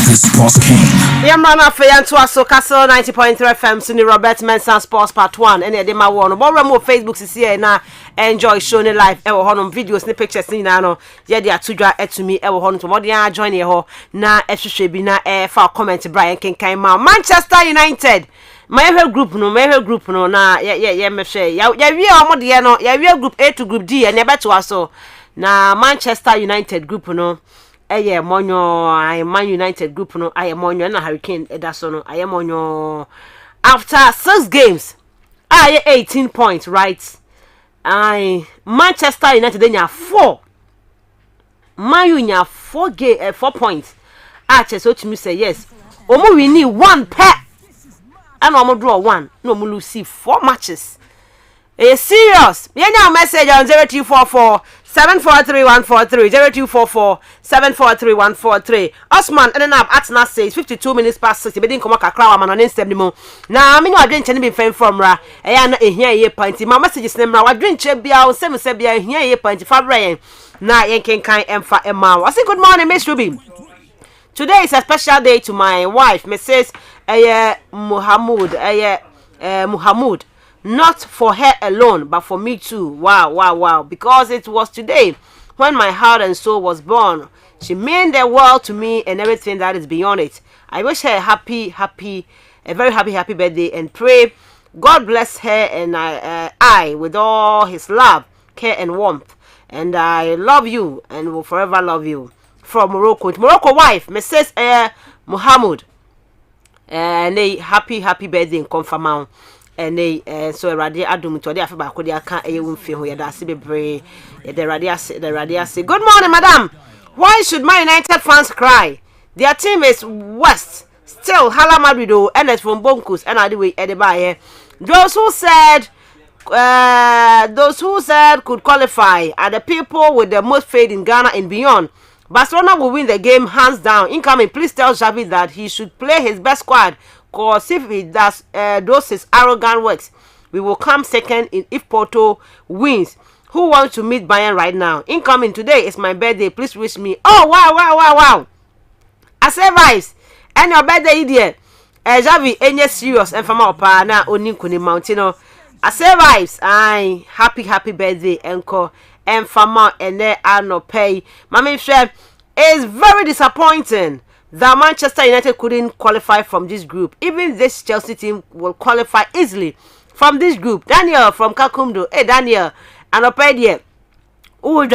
The Sports King. Yamana Fayanto so Kastle 90.3 FM Sini Robert Mensah Sports Part 1 and Edema 1. But remember Facebook is here now. Enjoy showing live. Ewo honum videos ni pictures ni na no. Ye dia tudwa etumi ewo honum to modern join here ho na ehwehwe bi na fa comment Brian Kinkan ma Manchester United. My group no na ye mehwe. Ya wie omode no. Ya wie group A to group D and e beto aso. Na Manchester United group no eye monyo Man United group no aye monyo na Hurricane edaso no aye monyo after 6 games aye 18 points right. Manchester United they nya 4 Man U nya 4 points so to me say yes omo we need 1 pair and omo draw 1 no omo lose 4 matches. Serious. Yenya message on 0244 743143 0244 743143. Osman Enenab Atna says 52 minutes past 6. Be din komo kakra wa man on Instagram mo. Na me no adwen che ne be fan from ra. Eya na ehia ye panti. Ma messages ne mra wadwen che bia o sem se bia ehia ye panti fa bra na yen kenkan emfa ema. I say good morning Miss Ruby. Today is a special day to my wife Mrs. Muhammad. Not for her alone, but for me too. Wow. Because it was today when my heart and soul was born. She meant the world to me and everything that is beyond it. I wish her a very happy birthday and pray God bless her and I with all his love, care and warmth. And I love you and will forever love you. From Morocco. Morocco wife, Mrs. Muhammad. And a happy birthday in confirmation. And they so Radia Adum to the Afba Kodia can't a wound feel here that's be brave. The Radia say, good morning, madam. Why should my United fans cry? Their team is West. Still Hala Madrido and it's from Bonkus and Adiwe Edibaye. Those who said could qualify are the people with the most faith in Ghana and beyond. Barcelona will win the game hands down. Incoming, please tell Xavi that he should play his best squad. Because if he does those his arrogant works, we will come second if Porto wins. Who wants to meet Bayern right now? Incoming today is my birthday. Please wish me. Oh wow. I say vibes. And your birthday idiot. Javi any serious and from our pa na Oninkuni Mountaino. I say vibes. Aye, happy birthday, Enko. And Fama and there are no pay. Mami Chef is very disappointing that Manchester United couldn't qualify from this group. Even this Chelsea team will qualify easily from this group. Daniel from Kakumdo. Hey Daniel, and Opedier. Good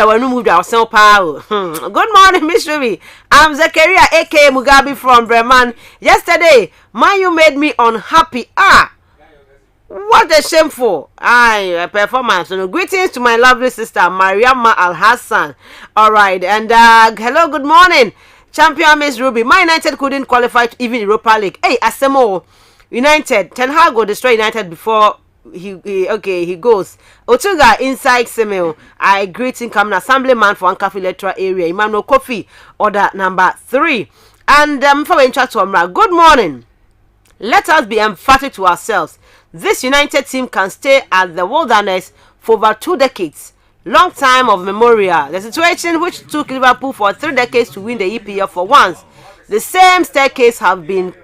morning, Miss Ruby. I'm Zakaria aka Mugabe from Bremen. Yesterday, Man U made me unhappy. What a shameful performance. So, greetings to my lovely sister Mariama Al Hassan. Alright, and hello, good morning. Champion Miss Ruby. My United couldn't qualify to even Europa League. Hey, Asemo United. Ten Hag will destroy United before he goes. Otuga inside Semel. I greet incoming assemblyman for Ankafi electoral area. Emmanuel Kofi, order number 3. And good morning. Let us be emphatic to ourselves. This United team can stay at the wilderness for over 2 decades. Long time of memorial. The situation which took Liverpool for 3 decades to win the EPL for once. The same staircase have been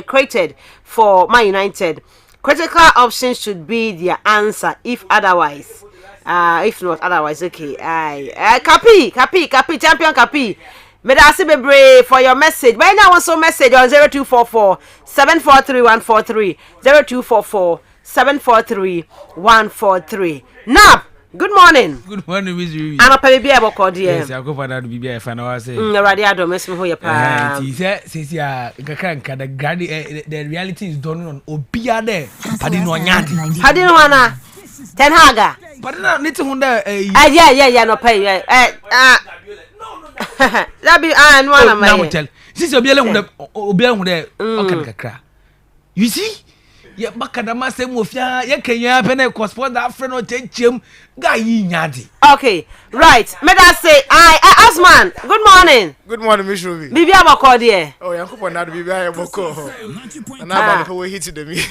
created for Man United. Critical options should be their answer. If otherwise, if not otherwise, okay. Capi, champion Capi. May I see be brave for your message. Right now, also message on 0244 743 143 0244 743 143. Now. Good morning. Good morning, Miss Ruby. I'm a baby about dear. Yes, I'll go for that. Be a fan of us. Radio miss me who you pa. Says ya, the reality is done on Obia there. Padino Nyati. Padino Wana. Ten Haga. But now, little Honda. Yeah, no pay. That be one of my hotel. Since Obia there, okay, you see? ye bakadama se mo fia ye kenya pe na correspond that friend o chenchem guy yi nyade. Okay, right. May I say, Asman, good morning. Good morning, Miss Ruby. Bibi abako there. Oh, yanko po na bibi abako. Na ba ko hit to me.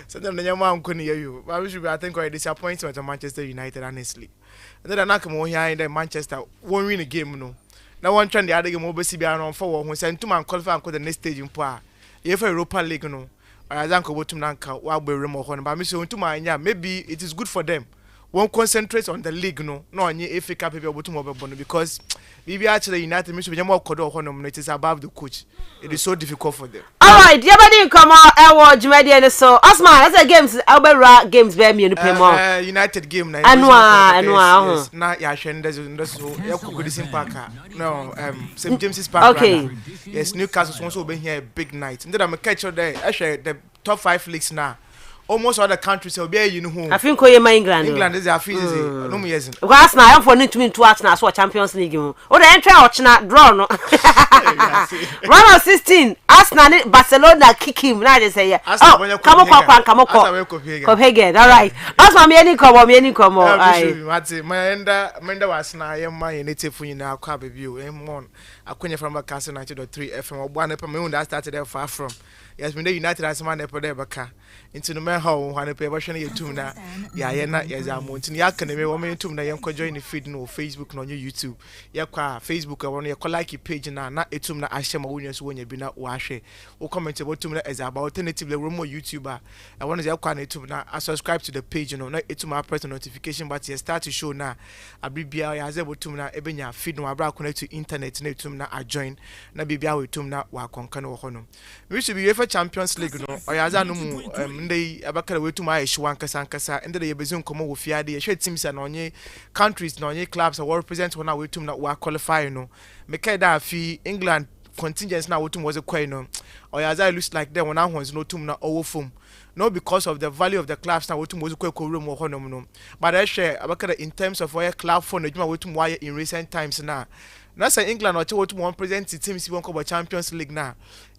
So then the yama am kuni you. But Miss Ruby, I think we're disappointed with Manchester United honestly. And then I come here in Manchester won't win a game no. Now one trend the other game over CBR on forward when sent to man qualify and the next stage in power. If a Europa League no. I don't go to Nanka while we remove but Miss Untumanya maybe it is good for them. Won't concentrate on the league no on your FA Cup because maybe actually United mission it is above the coach. It is so difficult for them. Alright, you didn't come out I Jumedi so Asma as a games Albert games bear me in the United game na anwa na ya shende so ya kukudisim park no St James's Park. Okay. Yes, Newcastle wants to be here a big night. And then I'm catch there actually the top 5 leagues now. Almost all the countries will be you know. I think Koyema England. England is a fees no me yes. Because now I'm for need to win 2 Arsenal so Champions League. Oh the entry Arsenal draw no. Round of 16 Arsenal Barcelona kick him now they say oh come on Copenhagen. All right. Arsenal me any come I my enda was na my native for you now kwa baby o em akonya from Kastle 90.3 FM ogba na me that started there far from. Yes, when the United as man epo there baka into no man how one epo ever share YouTube na ya na yes amount ni akane wo me YouTube na yen ko join the feed no Facebook no YouTube ya kwa Facebook e won ye ko like page na etum na ahye ma wonye so wonya bi na wo ahwe wo comment about etum na is about alternative le romo YouTuber I want to kwa na etum na subscribe to the page no na etum press the notification but you start to show na abibia ya ze etum na ebenya feed no abra connect to internet na etum na join na bibia etum na wa konka no ho no we should be Champions League no oyaza no mu ndey abakara wetu ma ehwa nkasa ndey yebezun komo wo fiade ye hwe teams na onye countries na onye clubs that represent one wetu na wa qualify no make da fi England contingents na wetu was a quay no oyaza looks like them when ahons no tum na owo fom no because of the value of the clubs na wetu was quay room wo honom no but I share abakara in terms of where club for no juma wetu why in recent times na say England or what one present teams won go Champions League na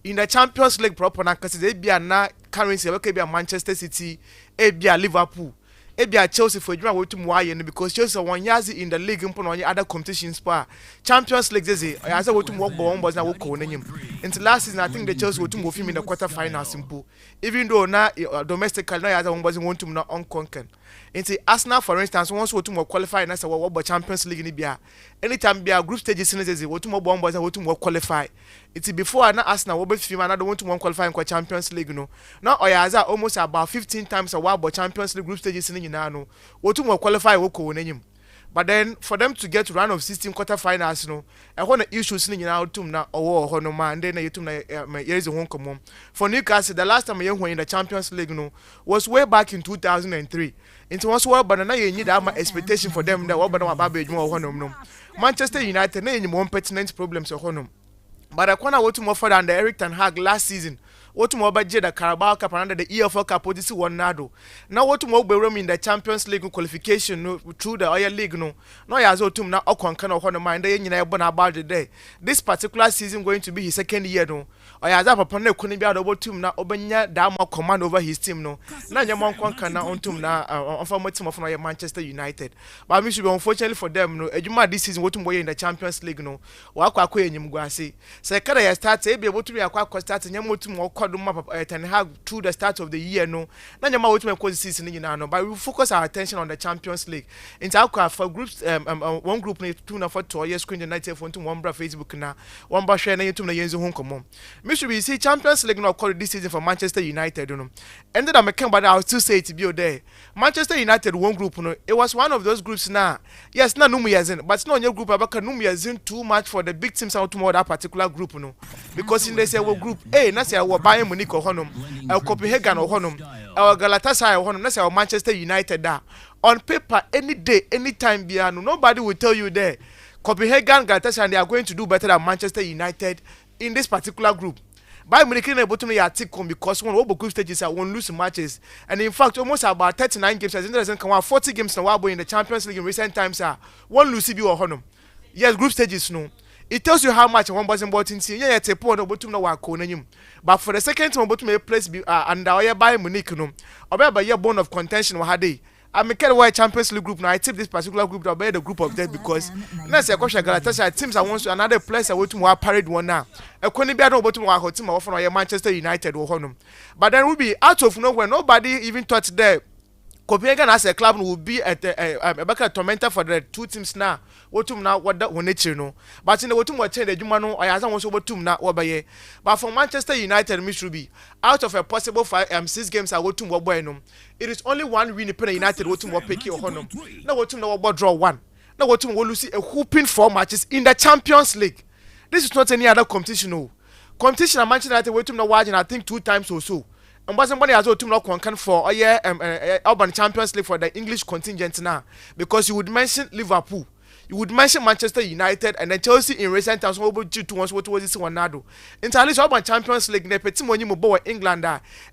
in the Champions League proper na cause they be na currency we be Manchester City e be Liverpool e be Chelsea for juma wetu why because Chelsea one years in the league upon on other competitions pa Champions League say I say wetu work one boys na we ko nyim until last season I think the Chelsea wetu go film in the quarter finals simple even though na domestically na other one boys want to na unconquered into Arsenal for instance once we to qualify na say we Champions League ni bia anytime bia group stages ni say we to bomb boys we to qualify it's before na Arsenal we be film and don't want to qualify in Champions League no now oyaza almost about 15 times a while Champions League group stages ni nyina no we to qualify we ko nyim but then for them to get to round of 16 quarter finals no e ho na issues ni nyina tum na owo ho no man then na yetum na years won come for Newcastle the last time they won in the Champions League no was way back in 2003 into once well but na ye need that expectation for them that what but na ba adwuma ho no Manchester United na enyim one pertinent problems ho no but I corner what to more further than the Eric Ten Hag last season what more budget the Carabao Cup and the EFL Cup this one nado now what more be room in the Champions League qualification no through the Oil League no ya zo tum na okon kan ho no mind dey nyina ebo na about the day this particular season going to be his second year no oya za papa na ekuni bia do tum na obenya da ma command over his team no na nyama kon kan na ontum na on team of no Manchester United but me should be unfortunately for them no ejuma this season what boy in the Champions League no wa akwa enyim guase say kada ya start e be able to be akwa start nyama tum Ten Hag through the start of the year no na nyama wetu me cause season nyina no but we focus our attention on the Champions League into akwa for groups one group na two na for 2 years screen United for one bra Facebook na one bra share na YouTube na yenzu ho nkomo me should be see Champions League no call this season for Manchester United no and then I can but I still say it be there Manchester United one group no it was one of those groups na yes na numu yazin but no your group abaka numu yazin too much for the big teams out to that particular group no because in they say well group A na say we Bayern Munich honum Copenhagen honum Galatasaray honum na say Manchester United da on paper any day anytime bia no nobody will tell you there Copenhagen Galatasaray they are going to do better than Manchester United in this particular group Bayern Munich na able to me article because one of group stages are one lose matches and in fact almost about 39 games as in doesn't come 40 games now in the Champions League in recent times are one lose be honum yes group stages no it tells you how much one wasn't bought in see yeah tepo no botum no wa ko nanyum but for the second time botum a place be and our by Munich no obeba ye bone of contention wa hade I'm a Kerry Champions League group now. I tip this particular group to be the group of death because next year Galatasaray teams I want to another place I want to more parade one now. A Koni be no bottom wa team of Manchester United or Honum. But then will be out of nowhere. Nobody even thought there. Copenhagen as a club will be at a back tormentor for the two teams now. What now what that one no. But in the what what change the Jumano or as I was over two now over. But for Manchester United, Miss Ruby, out of a possible 6 games I would to Wabano. It is only one win per United what to Wapeki or Honum. Now what to know about draw one. Now what to lose a whooping 4 matches in the Champions League. This is not any other competition. No. Competition at Manchester United wait to know watching I think 2 times or so. And somebody has to know for Urban Champions League for the English contingent now because you would mention Liverpool, you would mention Manchester United, and then Chelsea in recent times over 2 once what was this one nado. Entirely Urban Champions League ne petit money mo England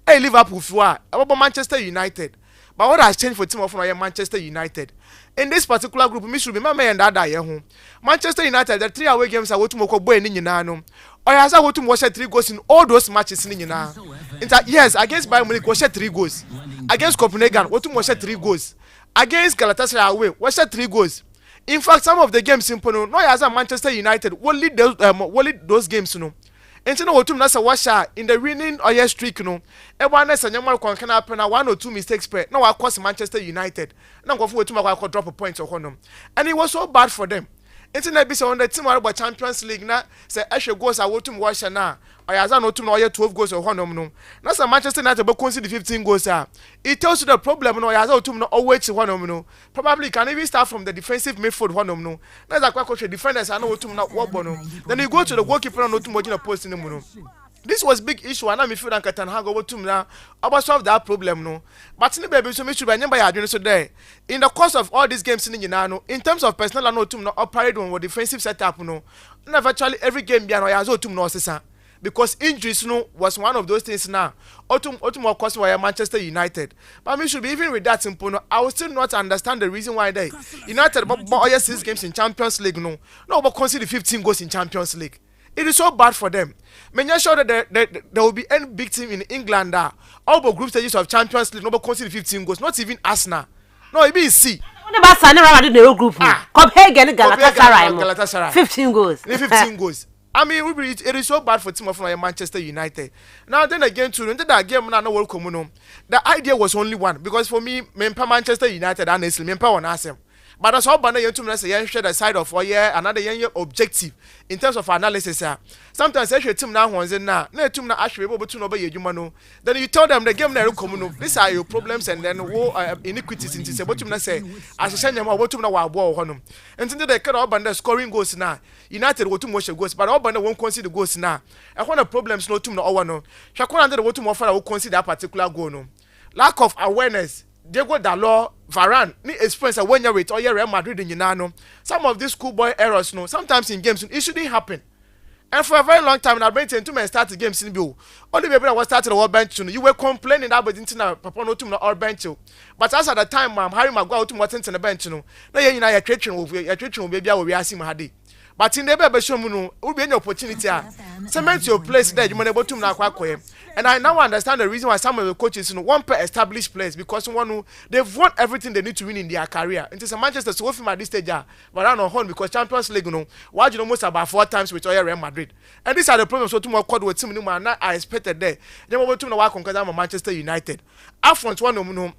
hey Liverpool for about Manchester United. But what has changed for team of Manchester United? In this particular group, Miss Ruby, my man that home. Manchester United, the 3 away games I want to make boy in Yinano. Or as I want to watch 3 goals in all those matches in Yina. Yes, against Bayern Munich, watch 3 goals. Against Copenhagen, want to watch 3 goals. Against Galatasaray away, watch 3 goals. In fact, some of the games in Pono, no as a Manchester United will lead those games, you know. And you know what nasa washa in the winning or yes streak no e wan na sanyama kon kana happen na 1 or 2 mistakes per na wa cost Manchester United na go for wetu ma drop a point or honum and it was so bad for them. It's na be so on the team about Champions League na say ehwe goals a wotum washa na oyaza no tum na oye 12 goals or honum no na say Manchester United be concede 15 goals it tells you the problem no oyaza otum no always honum no probably can even start from the defensive midfield honum no na za kwa coach defenders na otum na wobo no then you go to the goalkeeper no otum na post no no. This was big issue and I feel that Katan Hago to me now about solve that problem no. But in the baby so me should be number ya so there. In the course of all these games in Yinano, in terms of personal no team no operate on defensive setup no. Not virtually every game be no ya so team no sesa. Because injuries no was one of those things now. Autumn cost why Manchester United. But me should be even with that simple no. I will still not understand the reason why they United but 6 games in Champions League no. No but concede 15 goals in Champions League. It is so bad for them. Make sure that there will be any big team in England all but group stages of Champions League, no but concede 15 goals, not even Arsenal. No, it be C. What about Sanera in the group? Copenhagen Galatasaray. 15 goals. 15 goals. I mean, it is so bad for team of Manchester United. Now then again, to that game, no welcome no. The idea was only one because for me, Manchester United honestly, me on Arsenal. But as all banner you to say share the side of another young objective in terms of analysis. Sometimes I team now ones and now team na actually able to know by you. Then you tell them the game na come these are your problems and then iniquities into say what you say as send them what you know wa honum. And then they can all banner scoring goals now. United what to watch goals but all banner won't consider goals now. And one of problems no team no one no. Shakwan under what to more for consider that particular goal no. Lack of awareness. Diego Dalot, Varane, ni experience when you're with or Real Madrid in Yinano. Some of these schoolboy errors, no, sometimes in games it shouldn't happen. And for a very long time, I've been saying to me start the games in Bill. Only baby I was starting the world bench. You were complaining that but didn't know Papa no to the all bench. But as at the time, Harry Maguire to what's in the bench. No, you know your treatment will be able to see Mahadi. But in the baby show will be an opportunity. Cement your place there, you may able to now quack. And I now understand the reason why some of the coaches want to establish players because they've won everything they need to win in their career. And it's a Manchester so at this stage, but I don't know because Champions League, why you almost about 4 times with Real Madrid. And these are the problems. So to more quad with team, I expected there. They were to know why because I'm a Manchester United. After one, no.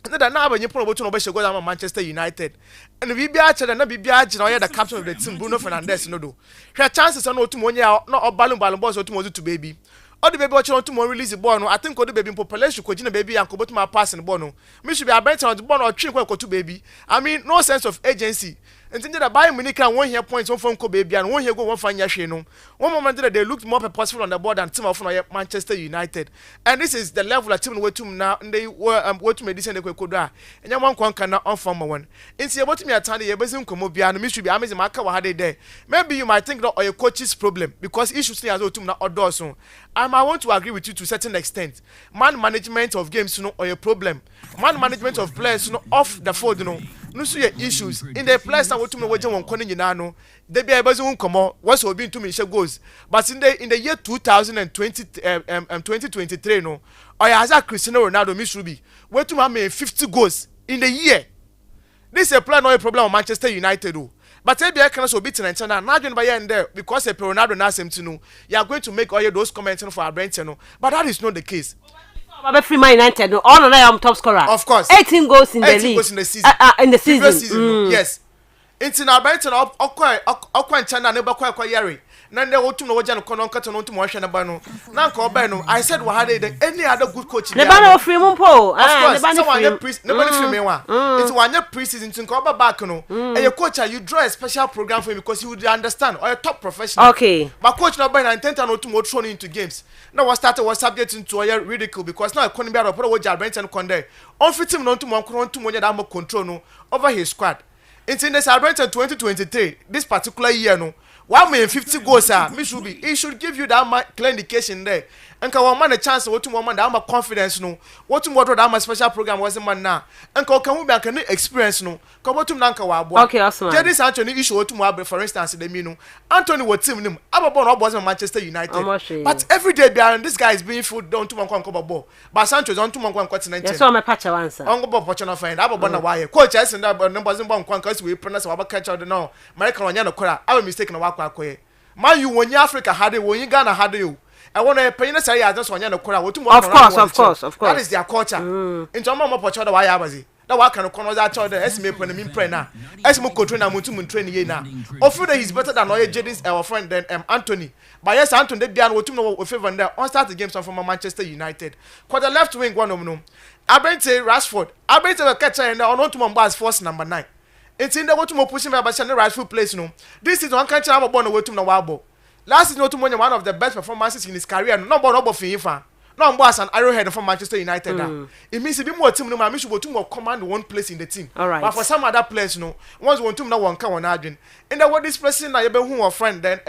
And then now when you put to go to Manchester United, and we be actually and be the captain of the team, Bruno Fernandes. No do. Her chances are not to money out, not balloon balls or to baby. All the baby watching to release the ball. No, I think all the baby population could baby and could my passing the ball. No, me should be a better on the ball or trick to baby. I mean, no sense of agency. And then the Bayern Munich and 1 year points, 1 phone call baby, and 1 year go 1 fine year. No, one moment they looked more purposeful on the board than team of Manchester United. And this is the level of team way to now. And they were what to medicine they could and you one cannot unform one. And see about me at time, you're basing Komobia and me should be amazing. How they there. Maybe you might think that or your coach's problem because issues as well to now outdoors. So I want to agree with you to a certain extent. Man management of games, or your problem. Man management of players, off the field, no so issues in the players na wotum na woje won kono nyina no de bia ebazo nkomo was obi ntumi hye goals but in the year 2020 2023 no oya as a Cristiano Ronaldo misrubi wetum ha me 50 goals in the year. This is a plan or a problem of Manchester United do. But if you can also beat an antenna, not by end there because a Ronaldo na same to know, you are going to make all those comments for our Brent, but that is not the case. But free Man United, no, all of them top scorer. Of course, 18 goals in the league. 18 goals in the season. In the season. Yes. It's in our Brent or Aquan China, never quite yari. None the old to know what Jan Conon cut on to Motion Abano. Nanko Bano, I said, what had any other good coach? The banner of Fremont, of course, nobody from me. It's 1 year preseason to cover back, no. And your coach, you draw a special program for him because you would understand, or a top professional. Okay. But coach, not by intent and to more thrown into games. Now, what started was subject to a ridicule because now I couldn't be able to put away Brent and Conde. On fit him not to more control no over his squad. It's in the Brent 2023, this particular year, no. 1,050 goals, Mishubi. It should give you that clear indication there. And can one man a chance to one man that confidence no. What that special program was a man now. And can we back any experience no. Come what to Nanka Wabo. Okay, awesome. This Anthony issue to Wabe, for instance, the Mino. Anthony was team him. Ababon was Manchester United. But every day behind this guy is being food down to Manquan Bobo. But Sancho's on to Manquan Continent. That's all my patch answer. Uncle Bob Pochano find Ababona wire. Coach S and that numbers in Bonquan we pronounce our catch out the no. Michael Wanyano Kora. I was mistaken a Wakwa. Man, you when Africa had it, when you Ghana had you. I want to pay the say I just want to call out. Of course. That is their culture. In some more Pochado, why I was it. Now, what can call that child? Esme when I'm pray now. Esmo Cotrina Mutum training ye now. Often he's better than all Jadis, our friend, than Anthony. But yes, Anthony, they are what to know with favor there. On start the games from Manchester United. Quite the left wing one of them. I bring say Rashford. I bring say a catcher and on to Mombas force number 9. It's in the way to more pushing by the rightful place. No, this is one country I'm born away to the Wabo. Last is not one of the best performances in his career. No more for him. No more as an arrowhead from Manchester United. It means a bit more team. No, I should go to command one place in the team. All right. But for some other players, no, once one team no one come on Adrian. And then what this person I been who a friend then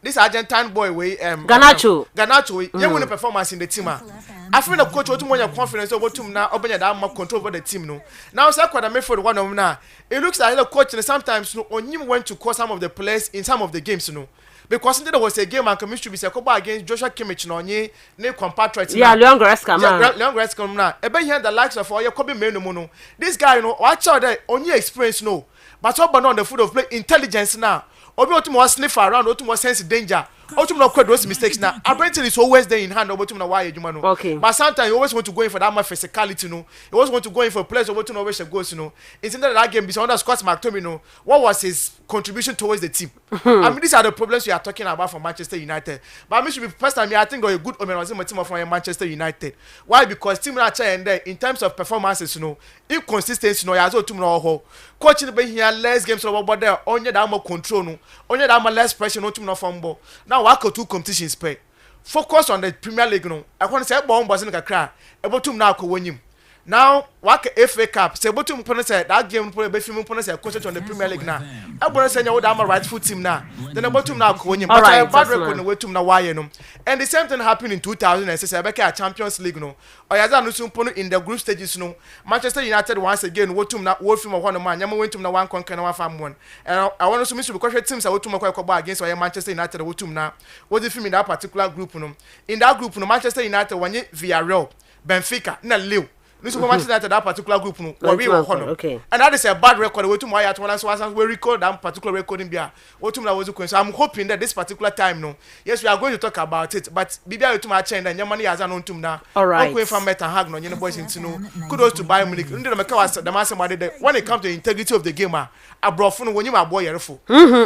this Argentine boy way Garnacho you win a performance in the team. I feel the coach what more confidence over to now open your down more control over the team no. Now say quite a made for one of them now. It looks like the coach sometimes no on him went to call some of the players in some of the games no. Because there was a game and commission be against Joshua Kimmich no nye ne compatriot. Yeah, Leon Goretzka man. Leon Goretzka na. Ebe here the likes of all Kobe Menu no. This guy no watch out there on your experience no. But what on the foot of play intelligence now. Obi otum was sniff around, otum was sense danger. Otum no quite those mistakes now. Abraham is always there in hand. Otum na why you know. Okay. But sometimes you always want to go in for that much physicality, no. You always want to go in for players. Otum always goes, you know. It's in that game. Beyond that, Scott McTominay, no. What was his contribution towards the team? I mean, these are the problems we are talking about for Manchester United. But I mean, should be first time. I think a good omen was in my team of Manchester United. Why? Because team na and there in terms of performances, you know, inconsistency, no. You also team no. Coaching be here less games about there. Only that more control, no. Only that more less pressure, no team no fumble. Now work out 2 competitions play. Focus on the Premier League no. I want to say bomb was in the cry. About to now ko win him. Now work FA Cup. Say about to say that game play be film say concentrate on the Premier League now. I want to say you that right foot team now. Then about to now ko win him. But I bad record no way to now why no. And the same thing happened in 2006. I back at Champions League no. Oyaza no sumpono in the group stages no. Manchester United once again what to now Wolf from one man. Yama went to now one conquer one farm one. And I want to miss because teams are what to make against Manchester United what to now. What if in that particular group no. In that group no Manchester United won Villarreal, Benfica, na Lille. This is Manchester United that particular group no. Okay. And that is a bad record. What to my at one so we record that particular record in Bia. What to now was going. So I'm hoping that this particular time no. Yes, we are going to talk about it. But Bibia to my chain and your money has an on to now. All right. Okay, from Meta Hag no. You know boys into no. Kudos to Bayern Munich. The man somebody that when it comes to the integrity of the game, I brought phone when you my boy yereful.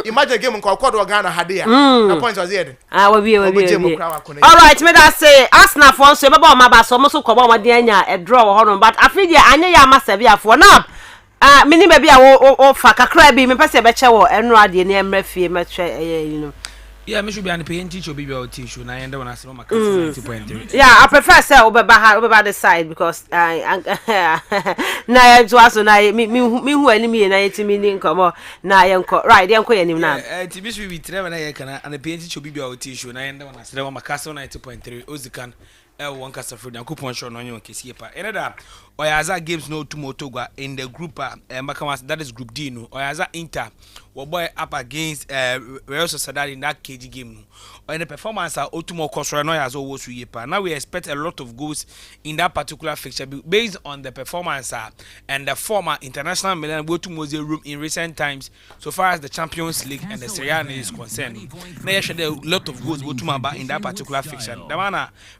Imagine a game on Kwado Ghana had there. The point was here. We all right, me that say Arsenal for so about my bass almost so come on a draw. But I feel ya anya ya masevia for now. Mini baby o fa kakra bi me pese be che wo enu ade ne emra fie me twe you know. Yeah, me should be an paying teacher be your tissue na yenda wona se ma Kastle 90.3. Yeah, I prefer say obeba the side because na to aso na me hu anime na yetimi ni nkomo na yenko right yenko yanim na. Tibi should be 3 na ye kana an paying teacher be your tissue na yenda wona se ma Kastle 90.3 ozikan one cast of Yankupon show on your case. Another Oyaza games no to Motoga in the group that is group D no Oyaza Inter boy up against Real Sociedad in that KG game no. Or in the performance Otumo Kosra no as always yepa. Now we expect a lot of goals in that particular fixture based on the performance and the former international Milan Otumo's room in recent times so far as the Champions League and the Serie A is concerned. Now there a lot of goals Otumaba in that particular fixture. The one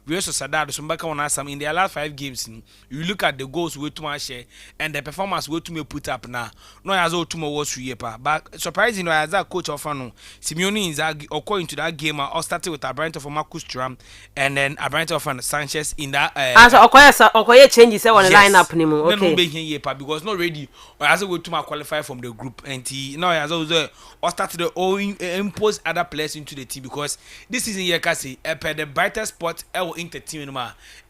Real Sociedad Sumbaka on some in their last 5 games you look at the goals Otuma share and the performance Otumo put up now. No as Otumo was yepa. But surprisingly as a coach of Simeone Inzaghi according to that game or started with Abrante for Marcus Thuram and then Abrante for Sanchez in that as Okoye changes on the lineup nimo okay because not ready or as we to qualify from the group and he now as also or started to impose other players into the team because this season here kasi the brightest spot into team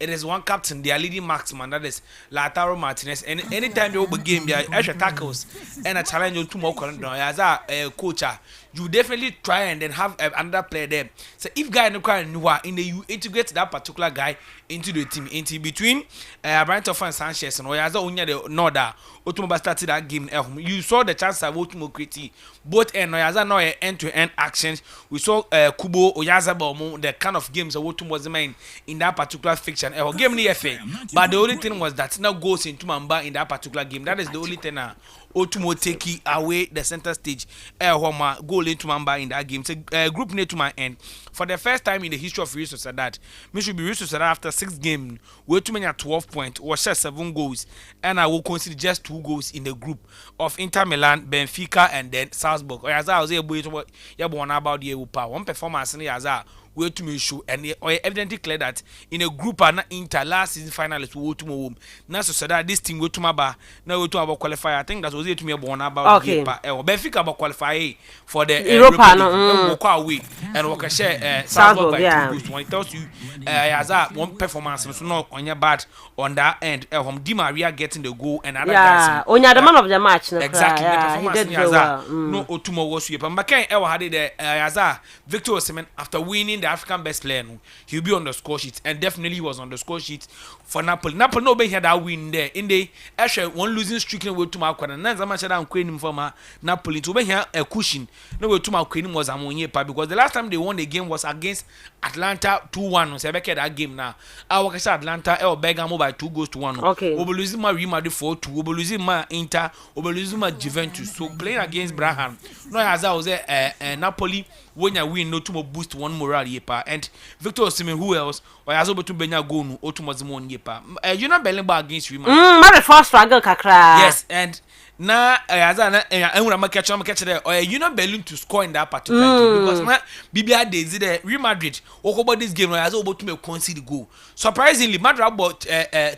it is one captain their leading marksman that is Lautaro Martinez and anytime they open game there extra tackles and a challenge to more as a coach you definitely try and then have another player there. So if guy no kind in the you integrate that particular guy into the team into between Abrante and Sanchez and Oyaza Onya the Noda Otumo started that game. You saw the chance of Otumo create both and Oyaza no end-to-end actions. We saw Kubo Oyaza Bomo the kind of games that Otumo was main in that particular fiction. Game ni FA. But the only thing was that now goes into Mamba in that particular game. That is the only thing Otumo take away the center stage. Goal into Mamba in that game. So group near to my end. For the first time in the history of Real Sociedad, me should be Real Sociedad after 6 games. We too many at 12 points. We share 7 goals, and I will consider just 2 goals in the group of Inter Milan, Benfica, and then Salzburg. Or as I was able to about the one performance in the we to me show and evidently clear that in a group and Inter last season finalists we to home. Now so that this team go to my bar. Now we to about qualify. I think that was it to me about okay. Benfica about qualify for the Europa walk away and walk share Salzburg by 2 goals. When it tells you as one performance so not on your bad on that end. Di Maria getting the goal and other guys. Only the man of the match. Exactly. Yeah, he did well. No Otumo was sweep. And Bakan Ewa had it as Victor Osimhen after winning the African best player, he'll be on the score sheet, and definitely he was on the score sheet for Napoli. Napoli nobody had that win there. In the actually one losing streak no way to my corner. Now Zama Shada and Queen for Napoli to be here a cushion. No way to my Queen was Amonyepa because the last time they won the game was against Atlanta 2-1. So I back that game now. I was Atlanta El Bergamo by 2 goals to 1. Okay. We losing my Real Madrid 4-2. We losing my Inter. We losing my Juventus. So playing against Braham. No as I was Napoli. When you win, no to boost one morale yepa and Victor Osimhen who else or as able to benya go no otumazimon yepa. You know Bellingham against Real Madrid. My first struggle kakra. Yes, and na as I catch there or you know Bellingham to score in that particular game because na BBR days there Real Madrid about this game as able to make concede goal. Surprisingly, Madrid about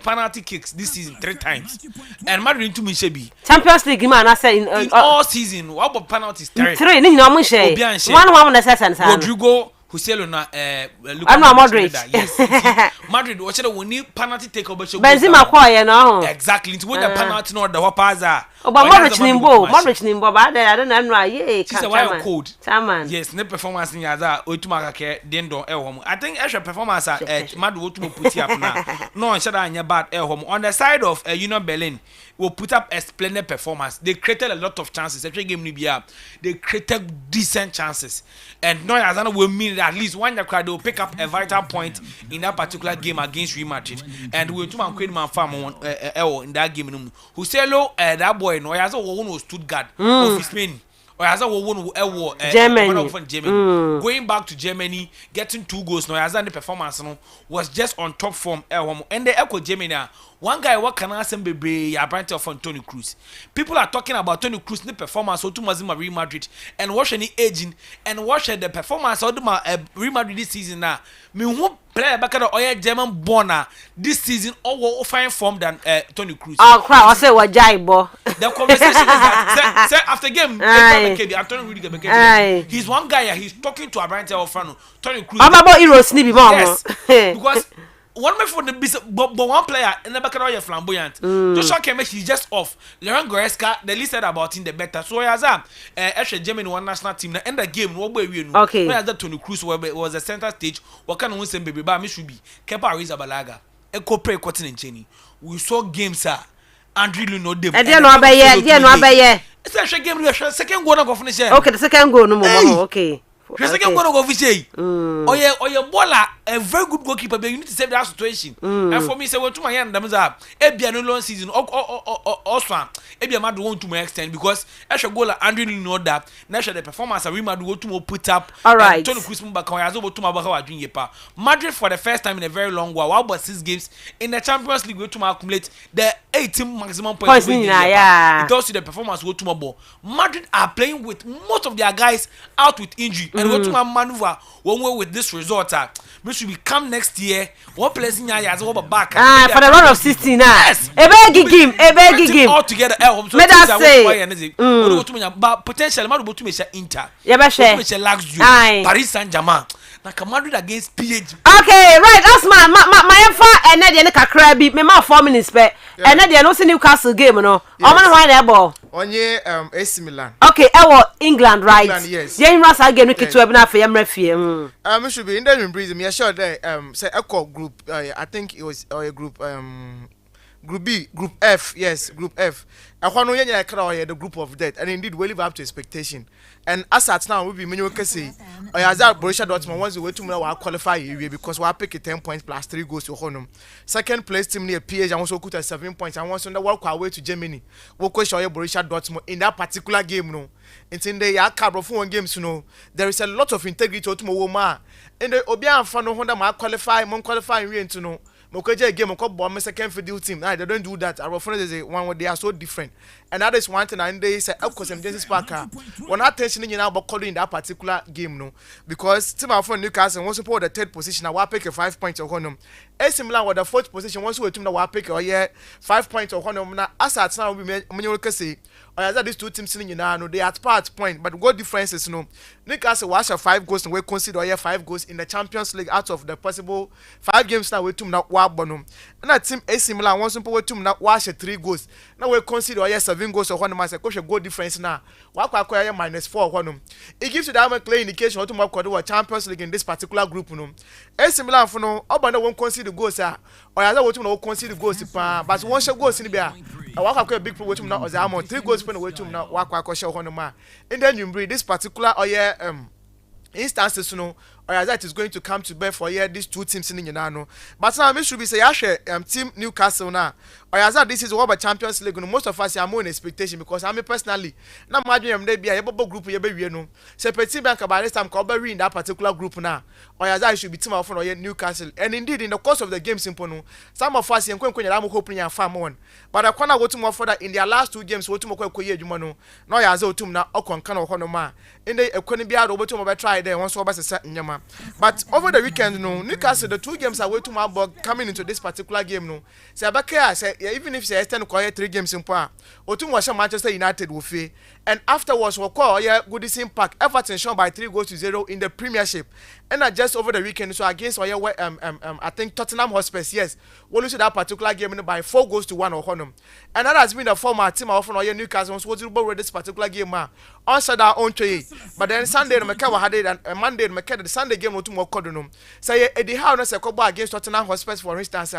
penalty kicks this season 3 times and Madrid into Michebi Champions League man I said in all season what about penalties 3 ni no mo share one Rodrigo Hussein na I'm not Madrid. Yes. Madrid watch the one penalty take over Benzema kwa no. Exactly. It's when the penalty not the wapaza. But Madrid nimbo but I don't know yeah. She's a wild code. Chairman. Yes, ne performance ni yaza otuma kake dendo ehom. I think extra performance Madrid otumo put up now. No shada anya bad ehom. On the side of Union Berlin will put up a splendid performance. They created a lot of chances. Every game they created decent chances. And no as will mean at least one year they will pick up a vital point in that particular game against Real Madrid. And we to man man farm in that game. Huselo that boy no as one Stuttgart of Spain. Or as Germany. Going back to Germany, getting 2 goals no as the performance no was just on top form and the echo Germany. One guy what can I say be Abrante of Toni Kroos. People are talking about Toni Kroos' performance or to Real Madrid and watch any aging and watch the performance of Real Madrid this season now. Me who player back at German born this season or fine form than Toni Kroos. Oh crap, I say what Jaibo. The conversation is that say, after game he's one guy he's talking to Abrante of Toni Kroos. I'm about Euro Snippy Yes. Because one man for the but one player in the back of flamboyant. Joshua Kimmich he's just off. Laurent Goretzka, the least said about him the better. So as actually Germany one national team end the game what way we know. Okay. When that Toni Kroos was a center stage, what can we say baby ba me should be Kepa Arrizabalaga. E ko play cotton in Cheney. We saw games Andrew Luno dem. E dey no abaye. It's a game we second goal go finish. Okay, the second goal no more. Okay. The second goal go finish. Oye baller a very good goalkeeper but you need to save that situation. And for me say we to my hand them say e no long season also e bia mad want to more extend because extra goal Andrew Luno that na the performance we mad go to more put up. All right. Toni Kroos back on yazo to mabaka wa dwun yepa. Madrid for the first time in a very long while about 6 games in the Champions League we to accumulate the 18 maximum points. Yeah. It tells you the performance go to more. Madrid are playing with most of their guys out with injury and go to maneuver one way with this result. We should be come next year. One place in Yaya over back. For the round of 16 now. Yes. A big game. All together. Let us say. But potentially, Madrid will to make Inter. Yeah, but Paris Saint-Germain. Like Madrid against PSG. Okay, right. That's my info. And then the kakra be me 4 minutes back. And then no see Newcastle game no. How many why that ball? Onye AC Milan. Okay, England, right? England, yes. Yeah, Rasa game no kitu na for yam refie. Me should be in the breeze. Me sure that say echo group I think it was a group Group B, Group F, yes, Group F. And when we are the group of death, and indeed we live up to expectation. And as at now, we be many can say, as our Borussia Dortmund once we wait to qualify because we pick 10 points plus 3 goals to Honum. Second place team near PSG and also put 7 points. And once on the walk our way to Germany, we could show Borussia Dortmund in that particular game. No, it's in the card of 1 games. You know, there is a lot of integrity to Tomorrow. And the Obian fan of Honda qualify, we to know. Mokoje game ko bomb second field team. Nah, they don't do that. Our friends say one where they are so different. And that is one thing and they say of course Genesis Parker. One attention in now about calling in that particular game no. Because team our friend Newcastle wants to put the 3rd position and will pick a 5 points of Honum. AC Milan with the 4th position wants to team that will pick a 5 points of Honum. Now as at now we can say these 2 teams in no they at part point but what differences no. Newcastle was 5 goals and we consider 5 goals in the Champions League out of the possible 5 games now we team now bonum. And that team AC Milan wants to put team now wash 3 goals. Now we consider 7 goals of one man coach a goal difference now. Acquire -4 one. It gives you that clear indication how to make the Champions League in this particular group no. AC Milan for no Obana won't consider goals or other what to consider goals but once you goals in the bear. A big pro team now or 3 goals per way to now one man. And then you bring this particular instances no or that is going to come to bear for these 2 teams in Yanano. But now me should be say team Newcastle now. Or as this is what Champions League no most of us are more in expectation because I mean personally now my dream they be a group you be no. Say team bank by this time can be in that particular group now. Or as I should be team of Newcastle. And indeed in the course of the game simple no some of us am hoping and farm on. But I can't go to more further in their last 2 games what to more no. Now as team now okon kan honoma. In the economy out to try there once over nyama. But over the weekend no Newcastle the 2 games are way to my bug coming into this particular game no. Say Abaka say even if say extend 3 games in power Otum was Manchester United will fail and afterwards we call Goodison Park Everton shown by 3 goals to 0 in the Premiership and just over the weekend so against I think Tottenham Hotspur yes we lose that particular game by 4 goals to 1 or Honum and that has been the former team of Newcastle was to this particular game on Saturday on to but then Sunday the Mecca had it and Monday the Mecca the Sunday game to more codonum say Eddie Howe no say against Tottenham Hotspur for instance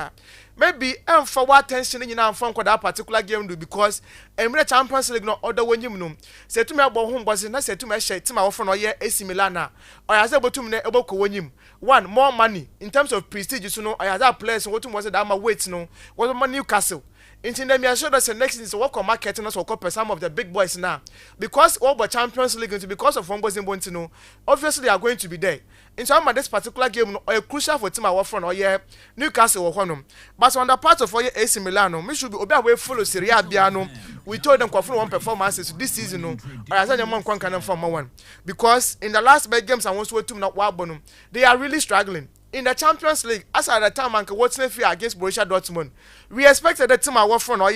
maybe for what tension in from that particular game do because the Champions League no other when you know say to me about home was not say to me share team of AC Milan or as able to me able to win one more money in terms of prestige you know I had players what was that my weight no what Newcastle into them me sure that next is work on marketing us for some of the big boys now because all the Champions League into because of one boys in to know obviously they are going to be there in some of this particular game a crucial for team our front or Newcastle or Honum but on the part of AC Milan we should be obey follow Serie A biano we told them for one performances this season no or as any man can from one because in the last big games I want to team not bonum they are really struggling in the Champions League as at the time and what's fear against Borussia Dortmund we expected the team our front or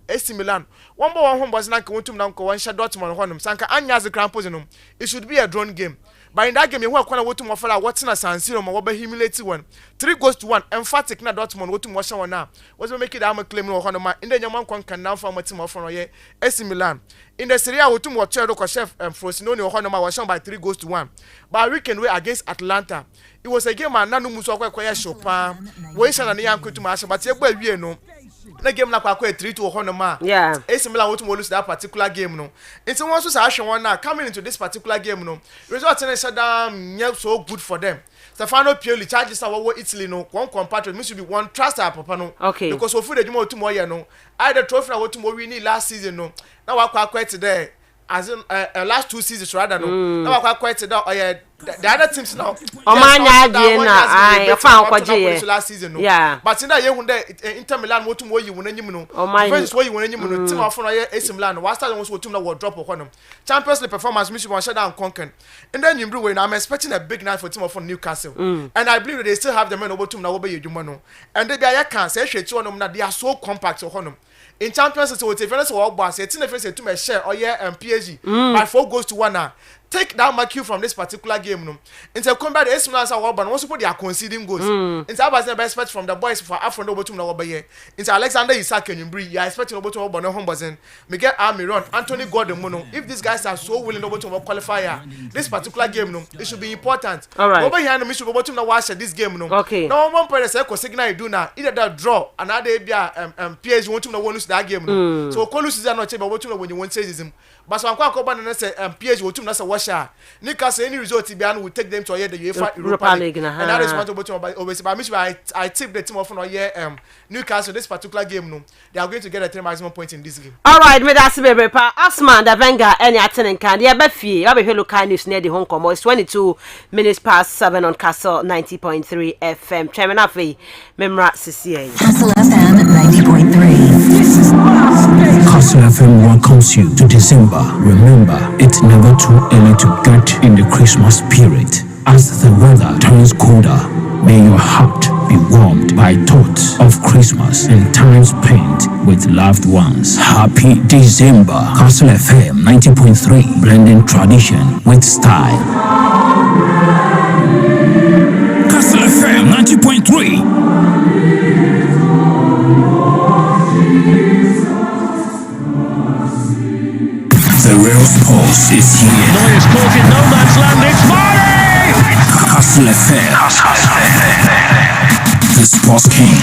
AC Milan one more home was not going to now one shot Dortmund Honum sanka anya the crampos it should be a drawn game But in that game, you want to watch Mofala, watching a San Siro, Moba humiliate one. 3-1. Emphatic na Dortmund, what to watch one now. Was we make it I'm a claim no Honoma. In the Yaman can now from a team of AC Milan. In the Serie A, we to watch Chef and Frosinone Honoma was shown by 3-1. But we can wait against Atlanta. It was a game and Nanu Musa Kwaya Chopin. We shall an young to Masha, but you know. The game na kwa 3 to Honoma. Yeah. AC Milan want to lose that particular game no. It's one so action one now coming into this particular game no. Results in shutdown so good for them. Stefano Pioli charges our Italy no. One compatriot me should be one trust our papa no. Okay. Because we feel the tomorrow tomorrow no. I the trophy na what tomorrow we need last season no. Now we quite today. As in last 2 seasons rather no. Now we quite today. Oh yeah. The other teams now. I found last season no. Yeah. But in that year when Inter Milan what tomorrow you win any no. Defense what you win any no. Team of AC Milan. Was that was what team that will drop upon them. Champions League performance mission one shut down conquer. And then you when I'm expecting a big night for team of Newcastle. And I believe that they still have the men over to now over you no. And they can say they are so compact to them. In Champions League, if you want boss, it's in to my share or PSG. By 4-1 now. Take that mark from this particular game. No. Instead of combat the Esmans are but once they are conceding goals. Instead of the best from the boys for Afro over to Nawabaye. Instead Alexander Isak and Yumbri, you are expecting over to Obano Hombazen. Miguel Almiron, Anthony Gordon Mono. If these guys are so willing over to qualifier, this particular game, no, it should be important. All right. Over here, no, we should over to watch this game. No. Okay. Now, one point is signal you do now. Either that draw, another PSG want to lose that game. No. So, call lose is not cheap, but when you want to say but so I'm quite confident that PSG will to washer. Newcastle any result Tibian will take them to the UEFA Europa League. And that is what I tip the team of Newcastle this particular game. No, they are going to get a 3 maximum points in this game. All right, me that's baby pa Asman the Venga any attending can yeah be fie I be hello kind news near the home come it's 22 minutes past 7 on Kastle 90.3 FM chairman afi memra CCA Kastle FM 90.3. Kastle FM welcomes you to December. Remember, it's never too early to get in the Christmas spirit. As the weather turns colder, may your heart be warmed by thoughts of Christmas and time spent with loved ones. Happy December. Kastle FM 90.3, blending tradition with style. Kastle FM 90.3. The real sports is here. Neuer's caught in no man's land. It's Murray! Kastle FM. The Sports King.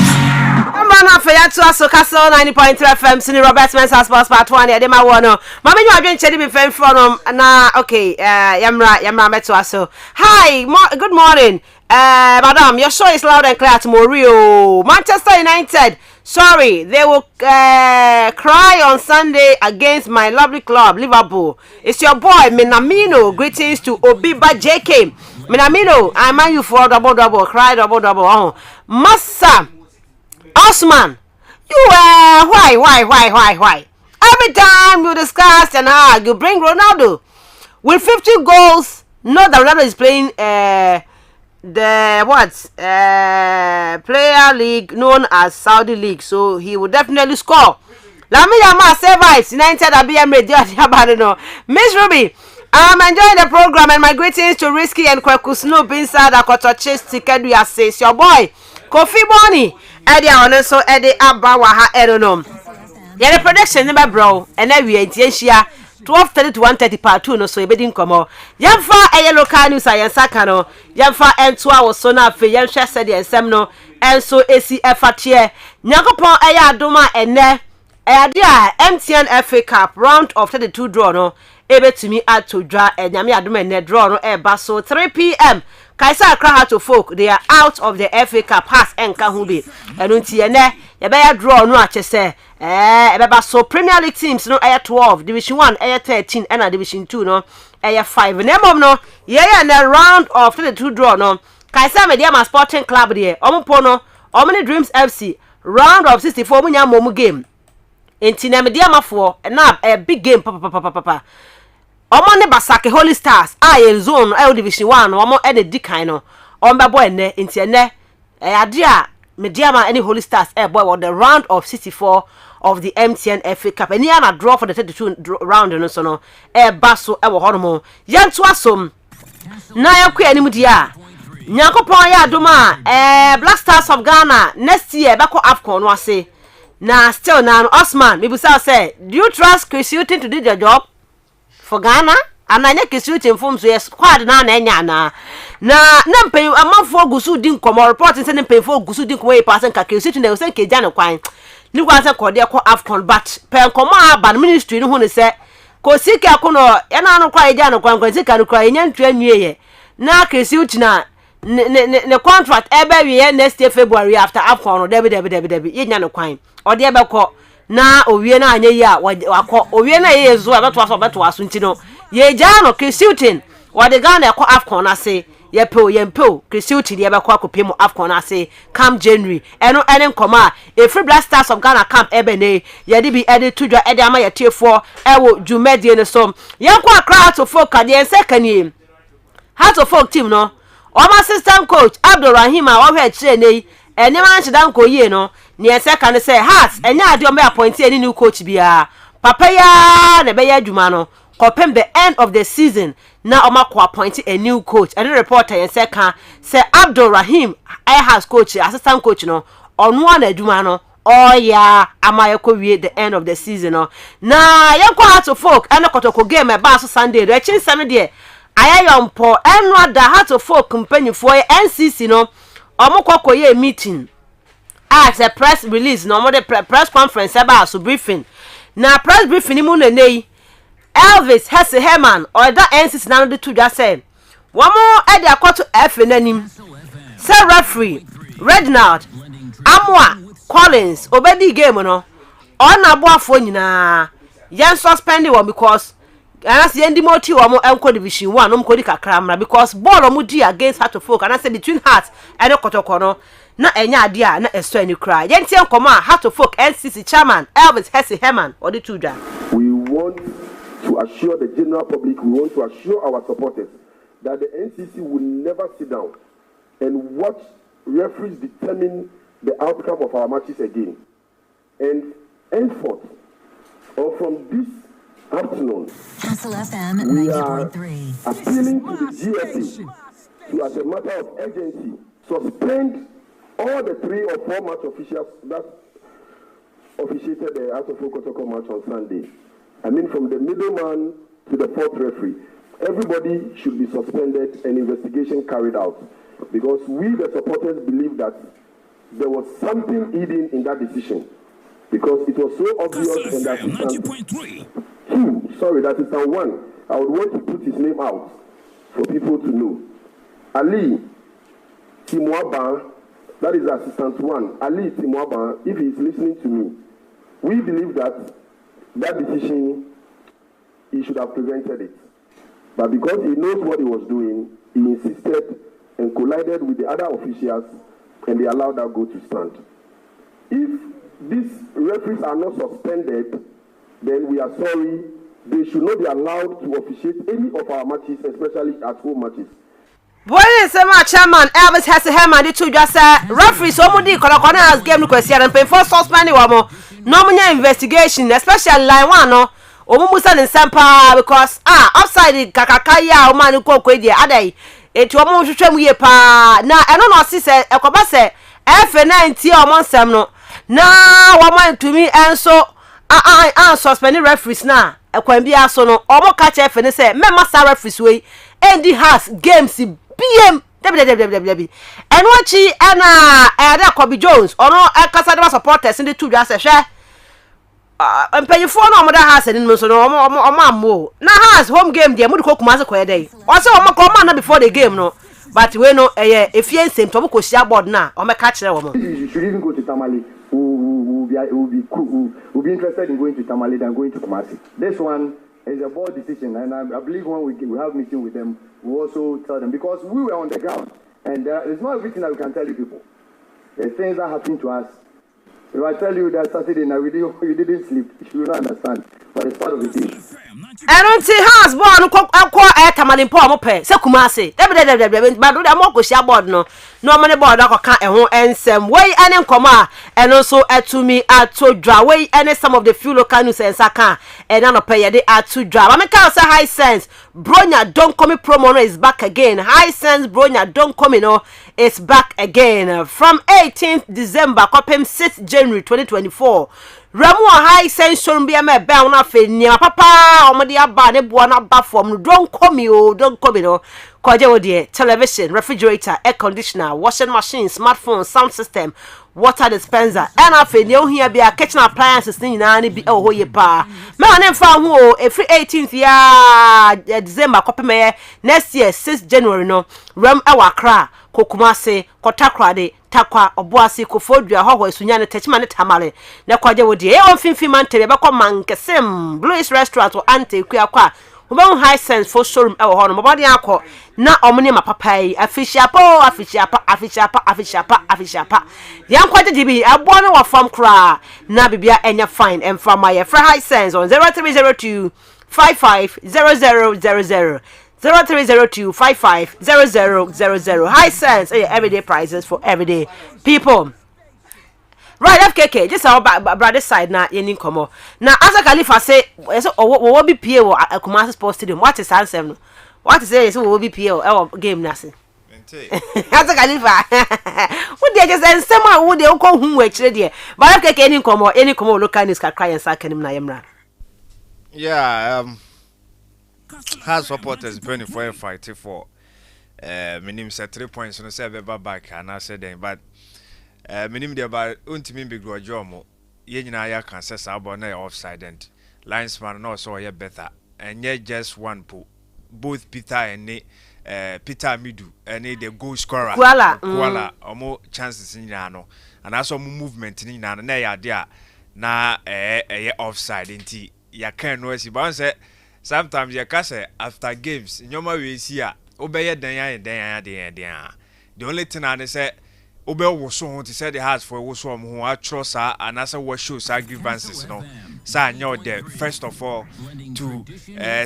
Man for ya to so Kastle 90.3 FM Sini Robert Mensa Sports Part 1 ya de ma wono. Mama you adwen chedi be fan from na okay yamra meto aso. Hi, good morning. Madam, your show is loud and clear tomorrow. Manchester United. Sorry, they will cry on Sunday against my lovely club, Liverpool. It's your boy, Minamino. Greetings to Obiba JK. Minamino, I mind you for double, cry double. Oh, Massa Osman, you why? Every time you discuss and argue, you bring Ronaldo with 50 goals. Not that Ronaldo is playing the player league known as Saudi League, so he will definitely score. Lami Yama Service United ABM Radio. Miss Ruby, I'm enjoying the program and my greetings to Risky and Kweku Snoop inside Akoto Chase Tikedu says your boy Kofi Boni Eddie Oneso Eddie Abawaha Edonom. Yeah, the production number bro and every Asia 12:30 to 1:30 part 2 no so ebedi nkomo yamfa eye local news ayensa kano yamfa ento a wo so na afi yemhwe sede ensem no enso esi efatie nyakopon eye adoma ene ade a MTN FA Cup round of 32 draw no ebetumi atodwa enyame adoma ene draw no eba so 3 p.m. Kaisa Accra to folk they are out of the FA Cup pass enka hu bi enu nti ene ye draw no achese ebeba so Premier League teams no 12, Division 1 13 and Division 2 no 5 nemom no ye na round of 32 draw no Kaisa Media Sporting Club there omopo no omni Dreams FC round of 64 munya mom game enti na Media mafo na a big game papa omo ne Basake Holy Stars in zone Division 1 omo e de dikan no ombebo ene enti ene ade a Mediama any Holy Stars boy the round of 64 of the MTN FA Cup and na draw for the 32 round no so no baso e wo hono mo yanto asom na yakwa anim dia Nyankopon ya adoma Black Stars of Ghana next year bako AFCON no ase na still na Osman mebusa say do you trust Chris Hughton to do the job for Ghana ananya Chris Hughton form so yes squad na enya na mpen amafo gusu din komo report say mpen fo gusu din komo e pass nka Chris Hughton na say ke gya ne kwan ni kwa say ko de ko AFCON but pen komo aba ministry no hu ne say ko sika ko no ya na no kwa e gya ne kwan ko sika no kwa enya ntua nwie na Chris Hughton ne contract ebe we next year February after AFCON no debi ye nya no kwan o de ebe ko na owie na anya yi a wakọ owie na ye zo abeto aso nti no ye gya no Chris Hughton wo de Ghana ko AFCON ase ye pe Chris Hughton ye be ko akopie mu AFCON ase come January eno nkoma e free Black Stars of Ghana camp ebe ne ye de bi ede tudwa ede ama ye tiefo ewo dwumedie ne so ye ko akra to folk ade en sekani Heart of Folk team no Oma assistant coach Abdulrahim a wo hwe kire nei enema nchidan ko yie no ne eseka ne say Heart enya ade o me appoint any new coach bia papa ya na be ya adwuma no kopem the end of the season na oma ko appoint a new coach and reporter eseka say Abdulrahim has coach assistant coach no onu na adwuma no ya amaye ko wie the end of the season no na ye ko Heart of Folk ene kotoko game e ba so Sunday do chin same de ayayompo enwa da Heart of Folk mpanyifo NCC no omokokoye meeting as a press release no more press conference about so briefing na press briefing mu nenei Elvis Hesse Herman or that NCC na do to just say womo e de akoto F nanim say referee Reginald Amwa Collins obedi game no on aboafo nyina yan suspend one because and I see Andy Moti or more division 1 no mkodi kakramra because ball mu di against Heart of Folk and I say between Heart and Kotokono na enya adia na eso ani cry yenti enkoma Heart of Folk NCC chairman Elvis Hesse Herman or the two da we want to assure the general public, we want to assure our supporters that the NCC will never sit down and watch referees determine the outcome of our matches again. And henceforth, or from this afternoon, Kastle FM we are 90.3 appealing to the GFA to, as a matter of urgency, suspend all the 3 or 4 match officials that officiated the Heart of Folk Kotoko match on Sunday. I mean, from the middleman to the 4th referee, everybody should be suspended and investigation carried out. Because we, the supporters, believe that there was something hidden in that decision. Because it was so obvious and that that is the one. I would want to put his name out for people to know. Ali Timwaba, that is assistant 1. Ali Timwaba, if he is listening to me, we believe that decision, he should have prevented it. But because he knows what he was doing, he insisted and collided with the other officials, and they allowed that goal to stand. If these referees are not suspended, then we are sorry. They should not be allowed to officiate any of our matches, especially at home matches. Boy, chairman Elvis Hesse Herman to just say referees omudi kolokona as game no kwesi and pay for suspend wa mo no munya investigation especially line 1 no omumusa ne sampa because outside kakaka ya o man ko kwedi adai eti omo hwehwem ye pa na eno no si se ekoba se F9 omo nsem no na wo man to me enso suspend referees na ekwan bia so no omo ka che F ne se memma sa referees we endi has games BM www and watchi ana Kobe Jones ono akasa supporters in the two just hwe empanyfo no omoda has ni so no omo na has home game dia mudu kokuma se koyedai o se omo ko na before the game no but we no efie nsem to ko sia board na o me ka kire wo mo you should even go to Tamale who be interested in going to Tamale than going to Kumasi. This one is a board decision, and I believe when we have meeting with them, we also tell them, because we were on the ground, and it's not everything that we can tell you people. There's things that happen to us. If I tell you that Saturday night we didn't sleep, you will not understand, but it's part of the thing. I don't see house born Tamale po mo pe se Kumasi but do dem go share board no no money board ka ehun ensem wey ene nkoma and also etumi atodwa wey ene some of the few local news and saka and no pay ye dey atodwa but me can say high sense bronya don't come promo no is back again. High sense bronya don't come no is back again from 18th December kopem 6th January 2024. Ramu high sense showroom be me ba una fe ni papa omode aba ne bo na ba form don't come no kwaje wo de television, refrigerator, air conditioner, washing machine, smartphone, sound system, water dispenser and afi ne ohia bia kitchen appliances ni na bi e ho ye pa me wan em fa ho every 18th ya December kopem next year 6th January no ram e wa kra kokumase kotakrade takwa oboase kofodua hoho esunya ne techima ne tamale ne kwaje wo de e on finfin man tebe be kwa mankesem Blues restaurant or ante kuakwa Ubon high sense for showroom e wo ho no body akọ na omne ma papa yi afishiapa yan kwaje dibi abo no wa fam kra na bibia enya fine and from my high sense on 0302 550000 0302 550000 high sense everyday prices for everyday people. Right, FKK, just our brother side na yeni komo. Now, as a Khalifa say, so we be PA at Kumasi Sports Stadium. What is answer? What is say? So we be PA our game nasi. As a Khalifa, what they just and someone who they go home we there. But FKK any komo local news can cry and sack him na yemra. Yeah, has supporters burning for a fight for minimum set 3 points no say be back and I said then but minim de ba untimi be grojo mo ye nyina ya kan say sabo na offside and linesman no so ye better and ye just one po both Peter and Peter Midu and the goal scorer Kuala omo chances nyina no and also movement nyina na ya dia na ye offside nti ya kan no si ba say sometimes you can say after games nyoma we see a obeye dan the only thing I say obe wo so to say the heart for wo so ho atro sa anasa wo show sa grievances no sa anyo there first of all to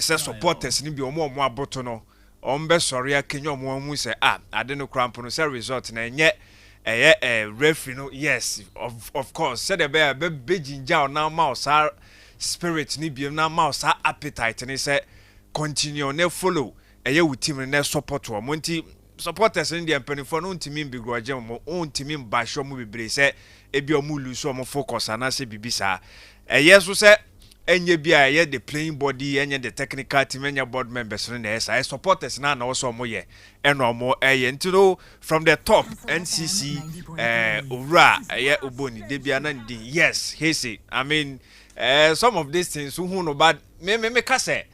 say supporters ni bi omo aboto no ombe sorry akenyo omo mu say ade no cramp no say result na enye referee no yes of course say the be jinja na mouse spirit ni bi na mouse appetite ni say continue na follow wu team na support wo nti supporters in the empenifo no ntimi mbigroje mo ntimi mbahwe mo bebre se ebi omu luso mo focus ana se bibisa yeso se enye bia ye the playing body enye the technical team enye board members no na esa supporters na also mo ye eno mo nti no from the top NCC ura oboni de bia na ndi yes he say I mean some of these things who no bad me ka say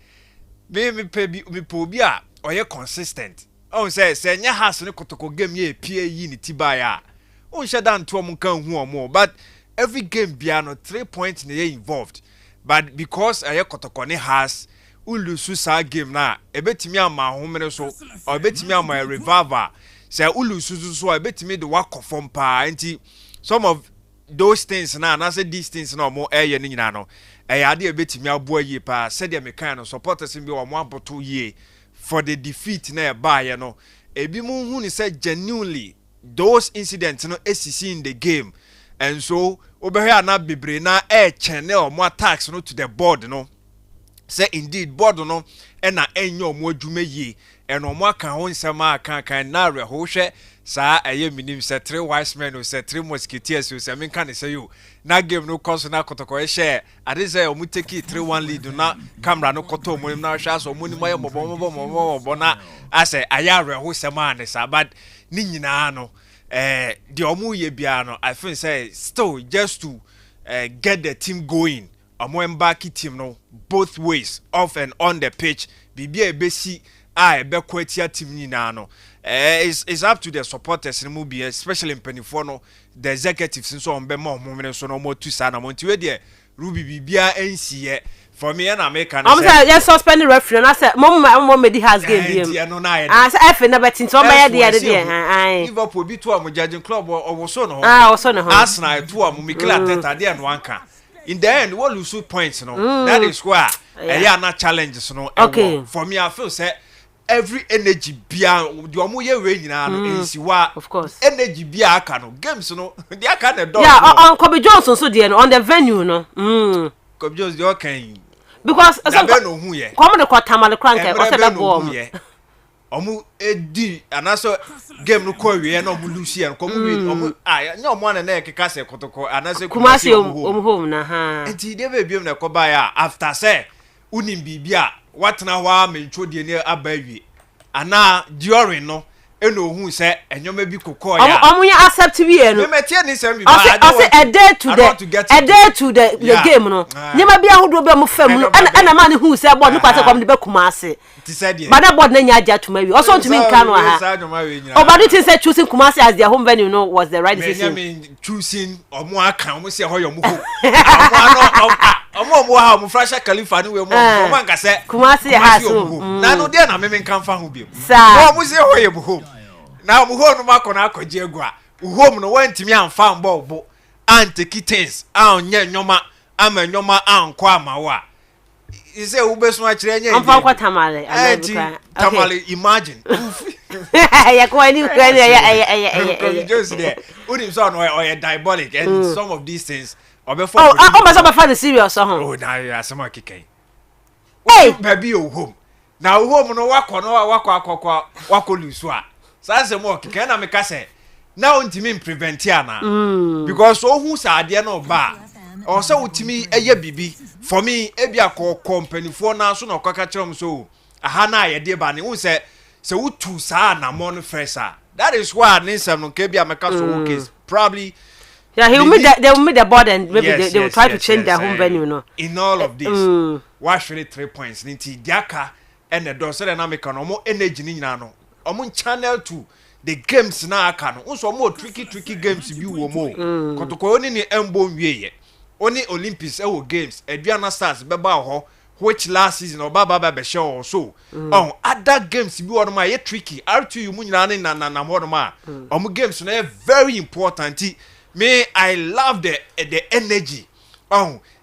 me po bia oye consistent. On say nya has ne kotoko game ye pie yi ni tibaya on sheda nto om kan hu omo but every game bia no 3 points ne involved but because aye kotoko ne has ulusu sa game na ebetimi ama homene so or ebetimi ama revival say ulusu so ebetimi de wakofom pa nti some of those things na say these things na omo eye ni nyina no ade ebetimi abo yi pa said the mekan no supporters bi omo aboto yi for the defeat na buy no ebi mu hu ni say genuinely those incidents no esisi in the game and so obehia na bebre na channel more attacks no to the board no say indeed board no na enyo mo adwuma yi eno mo aka ho nsema kan na reho hwe sa minim say 3 wise men o say 3 musketeers o say menka ne say yo na game no cause na kotoko share ade say o mu take 3-1 lead na camera no koto mo na hwa so mo ni moye mobo na ase aya reho sema ne sa but ni nyina no the omu ye bia no I feel say still just to get the team going omo embaki team no both ways off and on the pitch bibia ebesi ebe kwatia team nyina no it's up to the supporters in movie especially in Penifono the executives so on be more so no more to sana monti we there Ruby bibia NC for me and American I'm say just suspend the referee and I said mom made has game I say F na betting so my there Liverpool be to am judging club or so no Arsenal to am Mikel Arteta there no anka in the end what lose points no that is why not challenges no okay for me I feel say every energy bia the omo ye we nyina no ensiwa of course energy bia aka no games no the aka na do on Kobe Johnson so there on the venue no Kobe Johnson the okay because some no hu ye come the kwatamale crank o se that ball omu edi anaso game no ko wie na omu lose ye ko mu win omu nya omu na na ekeka se kotoko anaso Kumasi omu home na ha enti de be biom na ko ba ya after say unim bibia watna ho a mentwo de ne abawie ana during no eno hu se enyoma bi kokọ ya omu ya accept bi e no me metie ni sem bi ba a day to the game no nyema bi ahodo be mu fam no ana ma ne hu se board no kwase kom de be Kumasi but that board na nya aja to mawi also to me nka no ha obadi tin say choosing Kumasi as their home venue no was the right decision choosing omu aka omu se ho yomu ho omu ha omu Frasha Khalifa ni we omu nka se Kumasi ha so na no de na me nka mfa ho bi omu se ho yebu ho na omu ho no makọ na akọje egwa home no wantimi amfa mbo obo anteki things anye nyoma ama nyoma anko amawa ise ubeso akire nya amfa kwa tamale tamale imagine ya kwa ni ya just there unim so no or diabolic and some of these things obefo oh my the serious oh na ya sama kikai hey baby home na home no wakọ lusu a sanse mo kikai na meka se na ontimi prevent ya na because ohu sa ade na oba o se utimi eye bibi for me ebi akọ company for na so na okaka kire so aha na ye de ba ne hu se utu sa na mon fresa that is why ninsem no ke bia meka so case probably yeah they will meet the board and maybe they will try to change their home venue no in all of this wash really 3 points ninti diaka and the dose na meka no mo energy ni nyina no omo channel 2 the games na aka no unso mo tricky games bi wo mo kotoko oni ni embo nwieye oni Olympics e wo games Aduana Stars beba ho which last season obaba be show so other games bi wo no ma ye tricky R2 mu nyina na mo no ma omo games na very important me I love the energy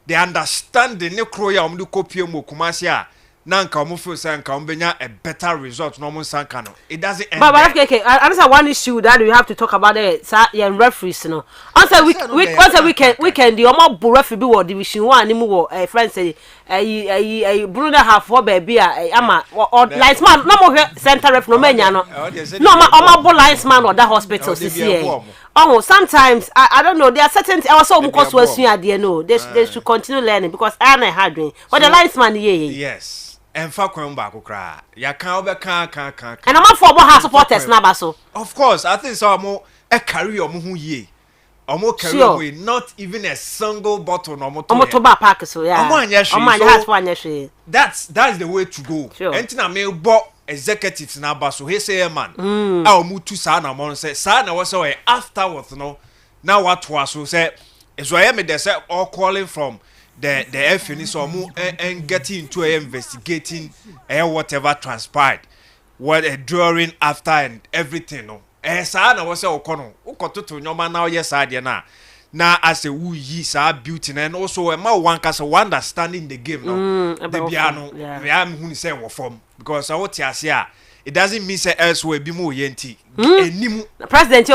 the understanding ne kro ya omo de kopie mo Kumasi a nanka omo feel say nka omo benya a better result no omo sanka no it doesn't end but okay answer one issue that we have to talk about it referees no answer weekend the omo bu referee bi wo division 1 ni mu wo friends say Bruno half for baby ama linesman no mo center ref no menya no omo bu linesman or that hospital CCA sometimes I don't know there are certain also mo course we ade no they should continue learning because I am hard doing but the linesman yes Enfa kwen ba kokra ya kan obeka kan and am for bo house supporters na ba so of course I think so omo carry omo hu ye omo carry away not even a single bottle no omo to ba park so yeah omo anya hwe that's the way to go entina me bo executives na ba so he say man omo tu sa na mo say sa na wo say afterwards no now what was so say is why me they say all calling from the FN so and getting into investigating whatever transpired during after and everything no sa na wo say okono ukototo nyoma na yes ade na as a wu yi sa beauty and also ma one case understanding the game no the biano we am hu say wo form because I what here it doesn't mean say elsewhere bi mo yenti enimu president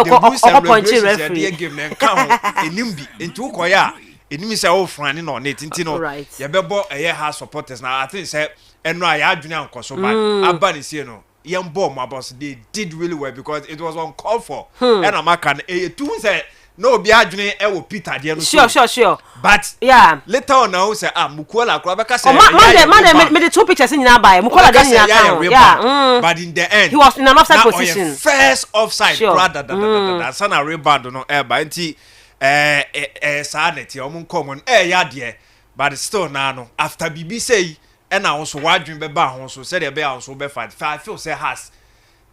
point referee game na kan enim bi enti ukoya enimi say o frani no na tinti no ye bebo ha supporters na I think say eno aya adwene ankoso ba aba ne sie no ye mbo mo boss they did really well because it was uncalled for and amaka na two say no be adwene e wo Peter de no sure but yeah later on now say mukola akwa beka say man the two pictures in na buy mukola dey in account yeah but in the end he was in an offside position first offside brother sana rebound no ba nti sanity omun common ya de but still na no after bibi say and also wadwin be ba ho so say the be also be fight I feel say has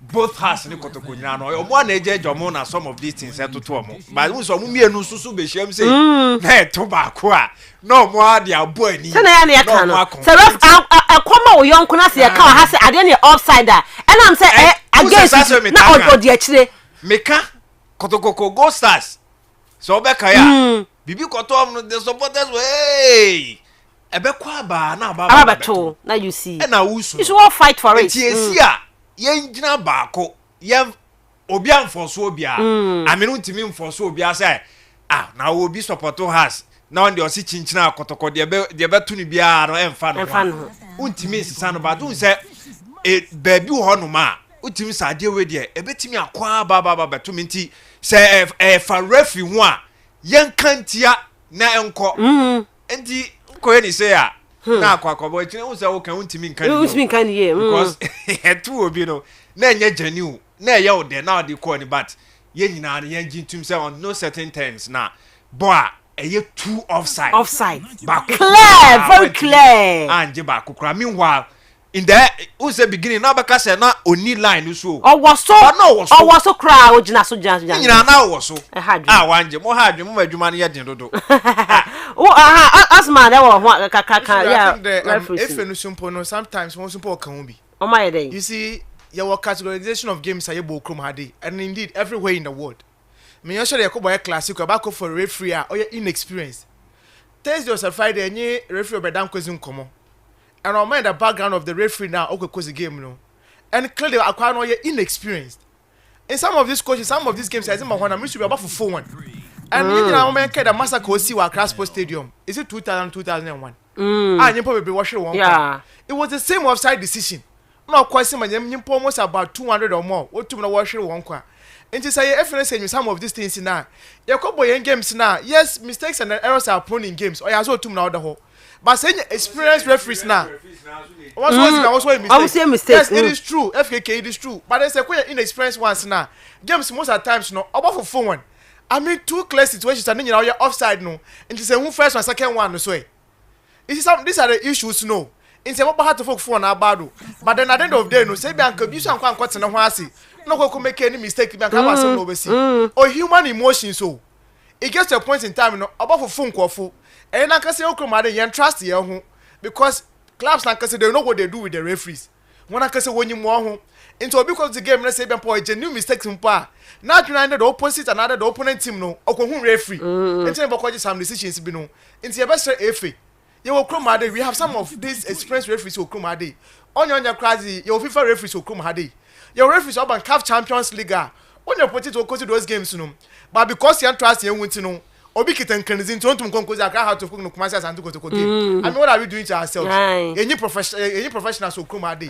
both has ni kotoko nyina no omo na eje jomo na some of these things to omo but we so mienu susu be hwam say na to ba ko a no mo ade abo ani say na ya na ka no say ref akoma wo yonko na say ka ha say ade na offside and am say against na odi akire meka kotoko go stars so beka ya bibi kotom no the supporters way ebekwa ba na aba beto na you see na wusu you should all fight for it ti esi a yen gina baako yen obi amfoso obi a amenu ntimi mfoso obi a say na obi supporto has na on the osi chinchina akotoko de be tu ni bia no emfa no untimi sisa no ba dun say baby ho no ma utimi sade we de ebetimi akwa ba beto minti say fa referee ho a yen kantia na enko enti ko ni say a na akwa boy chine wo say wo kan untimi nkan ye because etu obi no na enye janiu na ye wo de na de ko ni but ye nyina na yen gintum say on no certain terms na boy eye two offside clear very clear anje ba kokura meanwhile in the who's the beginning na baka say na oni line so owo so cry ogina so jan nyina na wo so wanje mo ha adwuma adwuma na ye den dodo asma na wo ho kaka yeah if you simple no sometimes one simple can be o my day you see your categorization of games are able krom hade and indeed everywhere in the world me you sure you go classic about for referee or you inexperienced Thursday or Friday any referee bedam kwezi nkomo and on mind the background of the referee now okay cause the game no and clearly acquire no you inexperienced in some of these coaches some of these games I think my one should be about for 4-1 and you know man the massacre see wa Kastle Stadium is it 2001 and you probably watch one it was the same offside decision no question man you almost about 200 or more what to watch one kwa. And to say if some of these things now you go boy in games now yes mistakes and errors are prone in games or you also to now the whole but saying experienced referees now what's a mistake yes it is true FKK it is true but there's a quite inexperienced ones now games most of the times no about for 4-1 I mean two clear situations and then you know you're offside no and to say who first and second one so you see some these are the issues no in say what hard to focus for na bado but then at the end of the day no say be anka bi so anka anka tena ho ase no go make any mistake be anka ba say no be see or human emotions so it gets to a point in time no about for phone kwofo and na ka say okromade yen trust ye ho because clubs na ka say they know what they do with the referees when ka say wonyi mo ho into because the game na say be po genuine mistakes mpa na trying the opposite another the opponent team no okohu referee into be ko some decisions bi no into your best FA you okromade we have some of these experienced referees okromade onya crazy your FIFA referees okromade your referees urban CAF Champions League on your put it to coach those games no but because you trust you win no obi kitankanizin to ntum konkozi aka how to no commercials and to go to game I mean what are we doing to ourselves any professional so kromade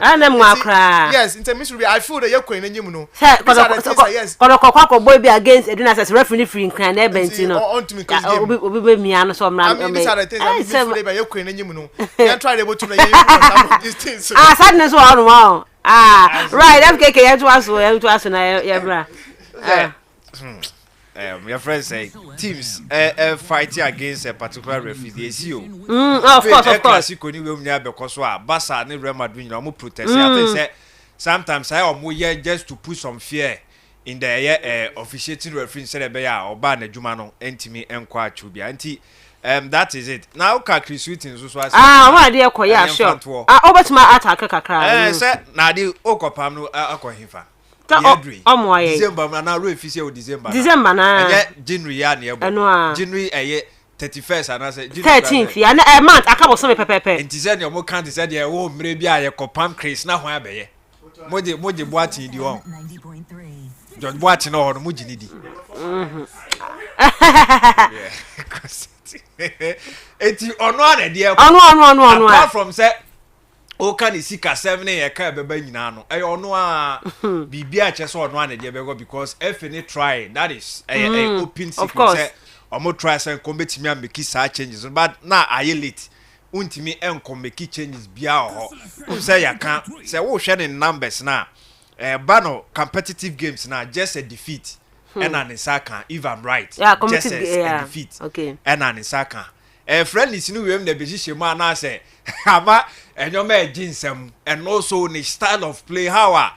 yes in terms I feel that you kwen anyim no yes kono boy be against Edina says referee free kan na benti no obi be mia no so mra no these are the things I feel that you kwen anyim no you try to to na these things sadness wa no right FKK you to aso na ya bra your friends say teams fighting against a particular referee they see you of course classic oni we nya because Barca and Real Madrid you protest I think say sometimes I am here just to put some fear in the officiating referee say be ya oba na djuma no entimi enkwa achubia anti that is it now ka Chris Whitting so wa dey koya sure obetima attack kakra say na dey okopam no akohifa December na refuse o December na January ya na ebo January 31st and I say 13th ya na month akabo so me pepepe enti say ne mo kan say dey wo mre bia ye kopam Chris na ho abeye moje boati di won George boati no ho no moji ni di eti ono ana dey ono apart from say o kan isika 7 ye ka beba nyina no ono a bibia che so ono ana dey bego because if any try that is open secret omo try say competimi am make sa changes but na aye late untimi enko make changes bia ho say ya kan say wo hwe ne numbers na bano competitive games na just a defeat and an isaka if I'm right just a defeat and an isaka friendly sinu we am the beji shema na say ama enyoma ejinsem and also the style of play how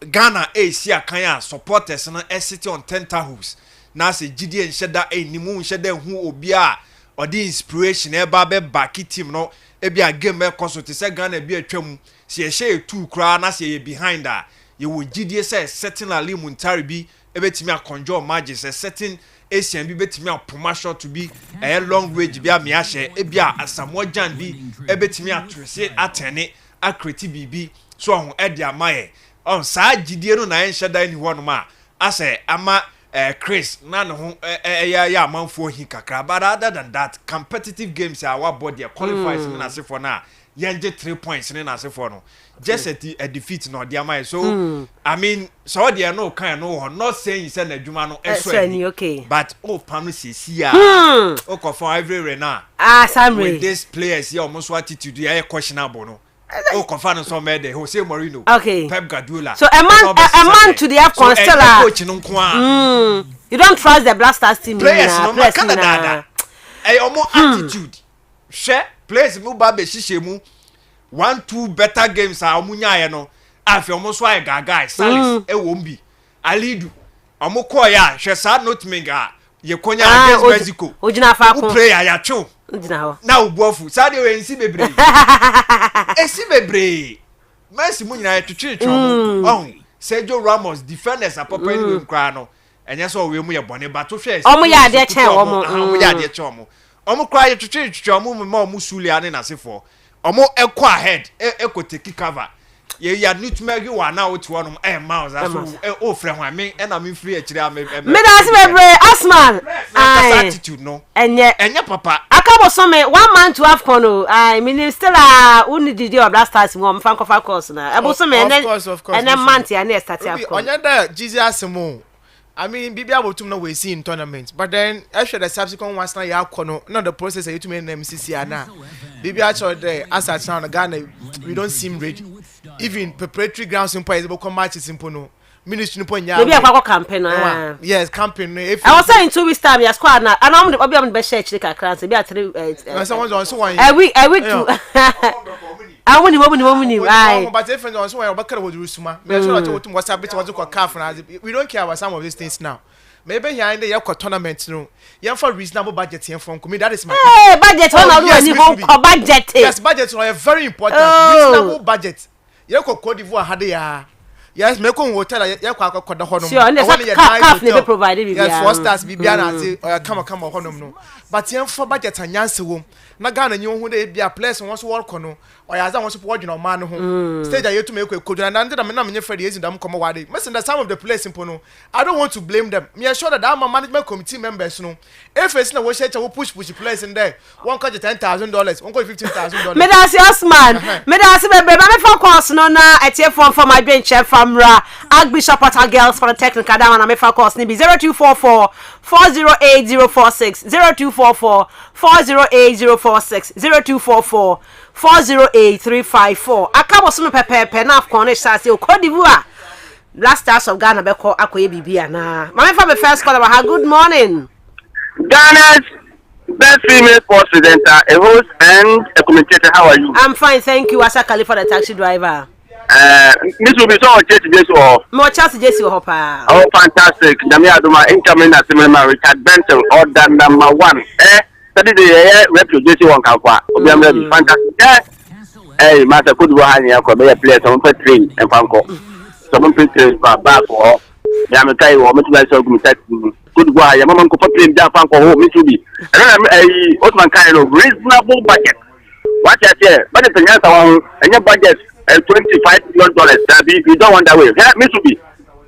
Ghana AC akan supporters na city on tenterhooks na say gidi enhyeda enimu enhyeda hu obi a odi inspiration e ba be back team no e bia game e koso te say Ghana bia atwam se ye share two kra na se ye behind you will GDS say certain Ali Muntari be ebetimi a conjure margins a certain Asian be betimi a promotion to be a long range be a miashe ebia asamoah jan be ebetimi a trese atene a creative BB so on edia maye on sa GDS no na enshada ni ho no ma ase ama Chris na no ho ya manfo hi kakra but other than that competitive games our body qualifies in as for na yenje 3 points in as for no just a defeat no dia mai so I mean so dia no kan no not saying you say na adwuma no okay but pam si ya o ko for every rena Samre with these players here almost attitude ya questionable no confirm so made Jose Mourinho Pep Guardiola so a man to the AFCON still you don't trust the Black Stars team players no Canada omo attitude share players mu ba be hihye 1-2 better games a omo nyaye no afi omo so ay gaga Salis wombi Alidu omo ko ya hwe sa notminga ye konya against Mexico ojina fa ko player ya twu na ubuofu sa de we nsi bebre esi bebre Messi mu nyina twetwetwe omo Sergio Ramos defenders apapa ni we nkra no enye so we mu ye bone ba to hwe omo ya de chen omo ya de chen omo kra ye twetwetwe omo ma omo sulia ne nasefo omo ekọ ahead ekoteki cover ye ya nutmeg wa na oti wonum miles aso o frɛ ho ame na me free akire ame me da se bebre Asman attitude no enye papa akabo so me 1 man to AFCON no I mean still uni didi of Black Stars mo mfa kofa course na ebo so me ene month ya na start AFCON onya da Jesus mo I mean bibia botum na we see in tournament but then after the subsequent ones na ya kono not the process you to me MCC ana bibia cho there as at now Ghana we don't seem ready even preparatory grounds in place come matches in pono ministry no nya bibia kwa campaign yes campaign if I was saying 2 weeks time ya squad na and I'm obi am be share chiri kakra say bia 3 someone on so one a week to I woni ai but if on so one obakara wo rusuma me sure that wotum whatsapp bit was called CAF na we don't care about some of these things now maybe here in the year tournament no you for reasonable budget here from me that is my budget one or any go budget yes budget is very important reasonable budget you go Cote d'Ivoire had ya yes me ko hotel ya kwa akoda honom sure and CAF never provided yes 4 stars bibia na say come honom no but here for budget anyanse wo na Ghana nyi ho de bia place won so work no oyaza won so po odwuna man ho stage ayetu me ko koduna na ndeda me na me fredi ezi dam komo wade messing that some of the place impo no I don't want to blame them me sure that our management committee members no if it's na wo share we push place in there one cost $10,000 one cost $15,000 me da see Osman me da see be me for course no na etie for my bench famra Archbishop Potter girls for the technical that one me for course ni be 0244 408046 0244 408046 0244 408354 akabo so me pepepe na AFCON say Cote d'Ivoire Black Stars of Ghana be call akoye bibia na mama for me first call about good morning Ghana's best female sports presenter, a host and a commentator. How are you? I'm fine, thank you. Asa Khalifa, the taxi driver. This will be so Chelsea Jesse or more Chelsea Jesse or Hopper. Oh, fantastic! Jamia Duma incoming as similar Richard Benson or than number 1. Study the rep to Jesse one Kakwa. Fantastic. Hey, Master could go hang here for be a player. Someone put train and Panko. Someone put train back for. Yamakai or Mitchell so good boy. Your mom could put him down for home. Mitsubi. And Osman kind of reasonable budget. What I say, but it's a your budget. $25 million. You don't want that way. Yeah, Mitsubi.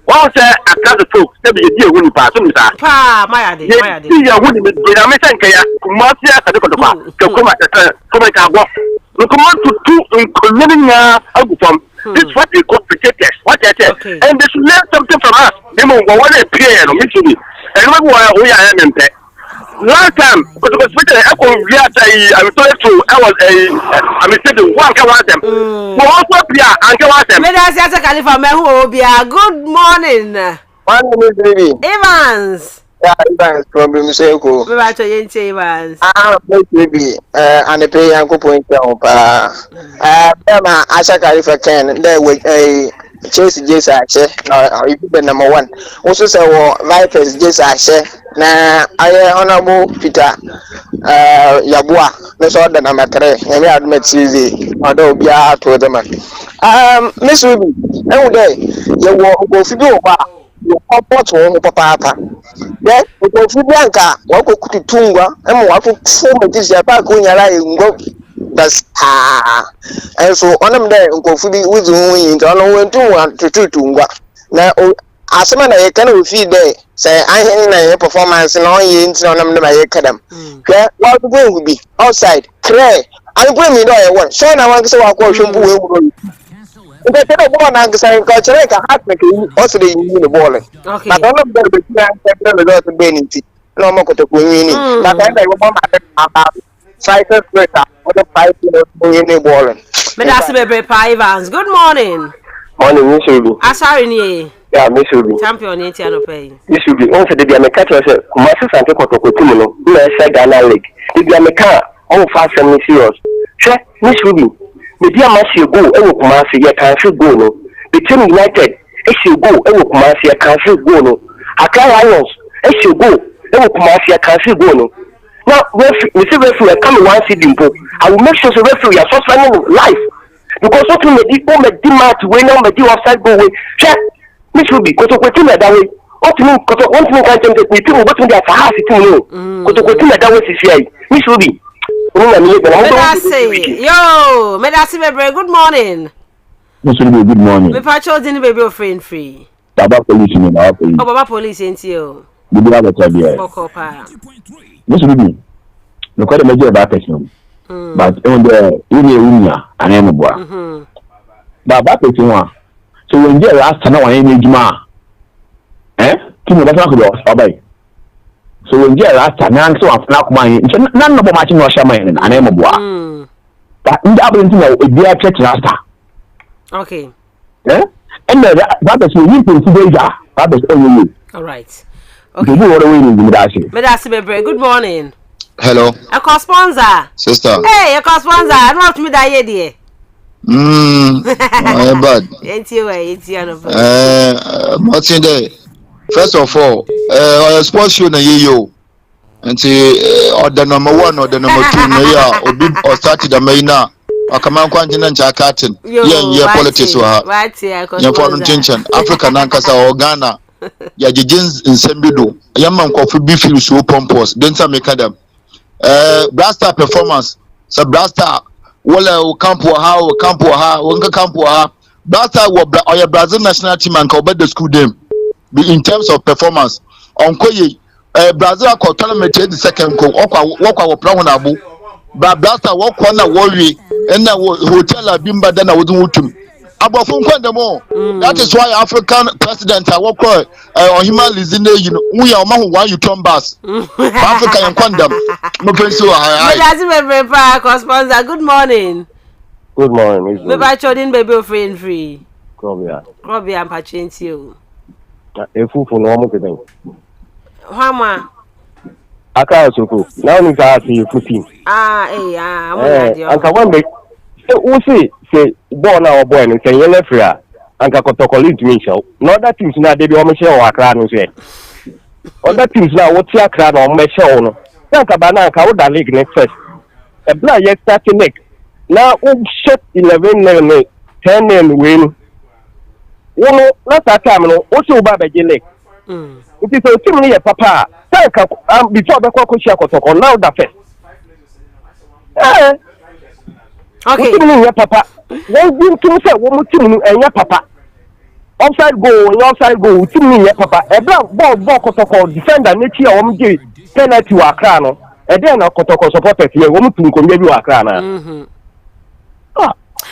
What say I can't talk. Maybe you deal with the person. Pa, my idea. You are winning with the American. Kumatia, I don't know. Come on to do in colonial. This is what we call protectors. What I say. And they should learn something from us. They will want to pay on Mitsubi. And we are in there. Last time, because I was saying one can want them. Good morning. One minute, baby. Evans. Yeah, Evans from Museko. Evans. Baby. And the pay and go point down. Asa Khalifa Ken, there with a Chelsea Jesse Ache, or number 1. Also, say, Vipers Jesse Ache. Na honorable Peter Yabua, Miss Order number 3, and we had met Tuesday, although be out to the man. Miss Ruby, every day, you go to do you comport home, Papa. Then we go to Bianca, walk to Tunga, and walk to form this Yapa going around. That's and so on them there, go for the with who in Tono to Tunga. Now, as a man, I can feed there. Say I ain't a performance and all you into them by academ. What the going will be outside. Cray. I'm going me there one. So I want to say I call you. If I don't want to say culture like a hat making also the ball. Okay. But all of them the benefit. No more to win. But I want about cycle breaker or the 5 minute ball. But that's a Ivans. Good morning. Morning, Miss Ruby. Asari. Yeah, Miss Ruby. Champion in Tiano Pay. Miss Ruby, on the Diamecata, Master Santa Cotocotuno, who has said Ghana League. The Diameca, all fast and serious. Check, Miss Ruby. The Diamasi go, and Kumasi, a country go no. The team United, as you go, and Kumasi, a country go no. Accra Lions, as you go, and Kumasi, a country go no. Now, Mr. Referee, come one seeding pool. I will make sure the referee are suspending life. Because what we may demand to win on the deal outside go away. Check. Miss Ruby, because of what you that way. What you mean, because one thing I can take me to what we are for half it to because of what you that way is here. Miss Ruby. Yo, Medasi, good morning. Miss Ruby, good morning. Me patrol didn't be your friend free. Baba police in our police. Oh, Baba police ain't you. We do have a time here. Miss Ruby, look at the major vacation. But on the Unia and Emma. Baba Petua. So when you're last time, I ain't Juma. Eh? Two of us are going. So when you're last time, I'm so I'm my none of my Russia man and Emma. But in the if they are church last time. Okay. Eh? And that is you to today. That is only. All right. Okay. Good morning. Hello. A co-sponsor. Sister. Hey, a co-sponsor. I'm not me that idea. Bad. Ain't you? Martin Day. First of all, sports show na yo. And the number 1 or the number 2 na or started the main now. Akaman kwanjina ncha katin. Yeah, politics wa. Right here, yeah, foreign tension. Africa nankasa or Ghana. Ya jijins insembido. Yamma nkofu bi feel so pompous. Densa make them. Blaster performance. So blaster wala campo ha. Blaster or your Brazil national team and cover the school them. In terms of performance. Onkoye Brazil ko tournament the second ko okwa plan na abu. Blaster walk corner worry and hotel bimba then I wouldn't wutum. That is why African president I work on human listening, you know, we are why you turn bass. Africa and condom. No pencil. Good morning. Good morning. Maybe I children baby friend free. Probably I'm patching you. A fool for normal thing. Hama. I can't so now you can see you footing. I'm one day. We say born our boy and say yellow free and Kakotokoli to me show. No other teams now they be on Michelle or Crown say. Other teams now what's your crown or Michelle? Nakabana Kauda League next first. A blind yet starting next. Now shut 11 name 10 name win. One not that time no also Baba Jele. It is a similar papa. Before the Kokosha now the first. Okay. Papa. One say one team and your papa. Offside goal, team papa. A black ball Kotoko defender nature penalty wa crown. And then a Kotoko supporters here, woman to come maybe wa crown.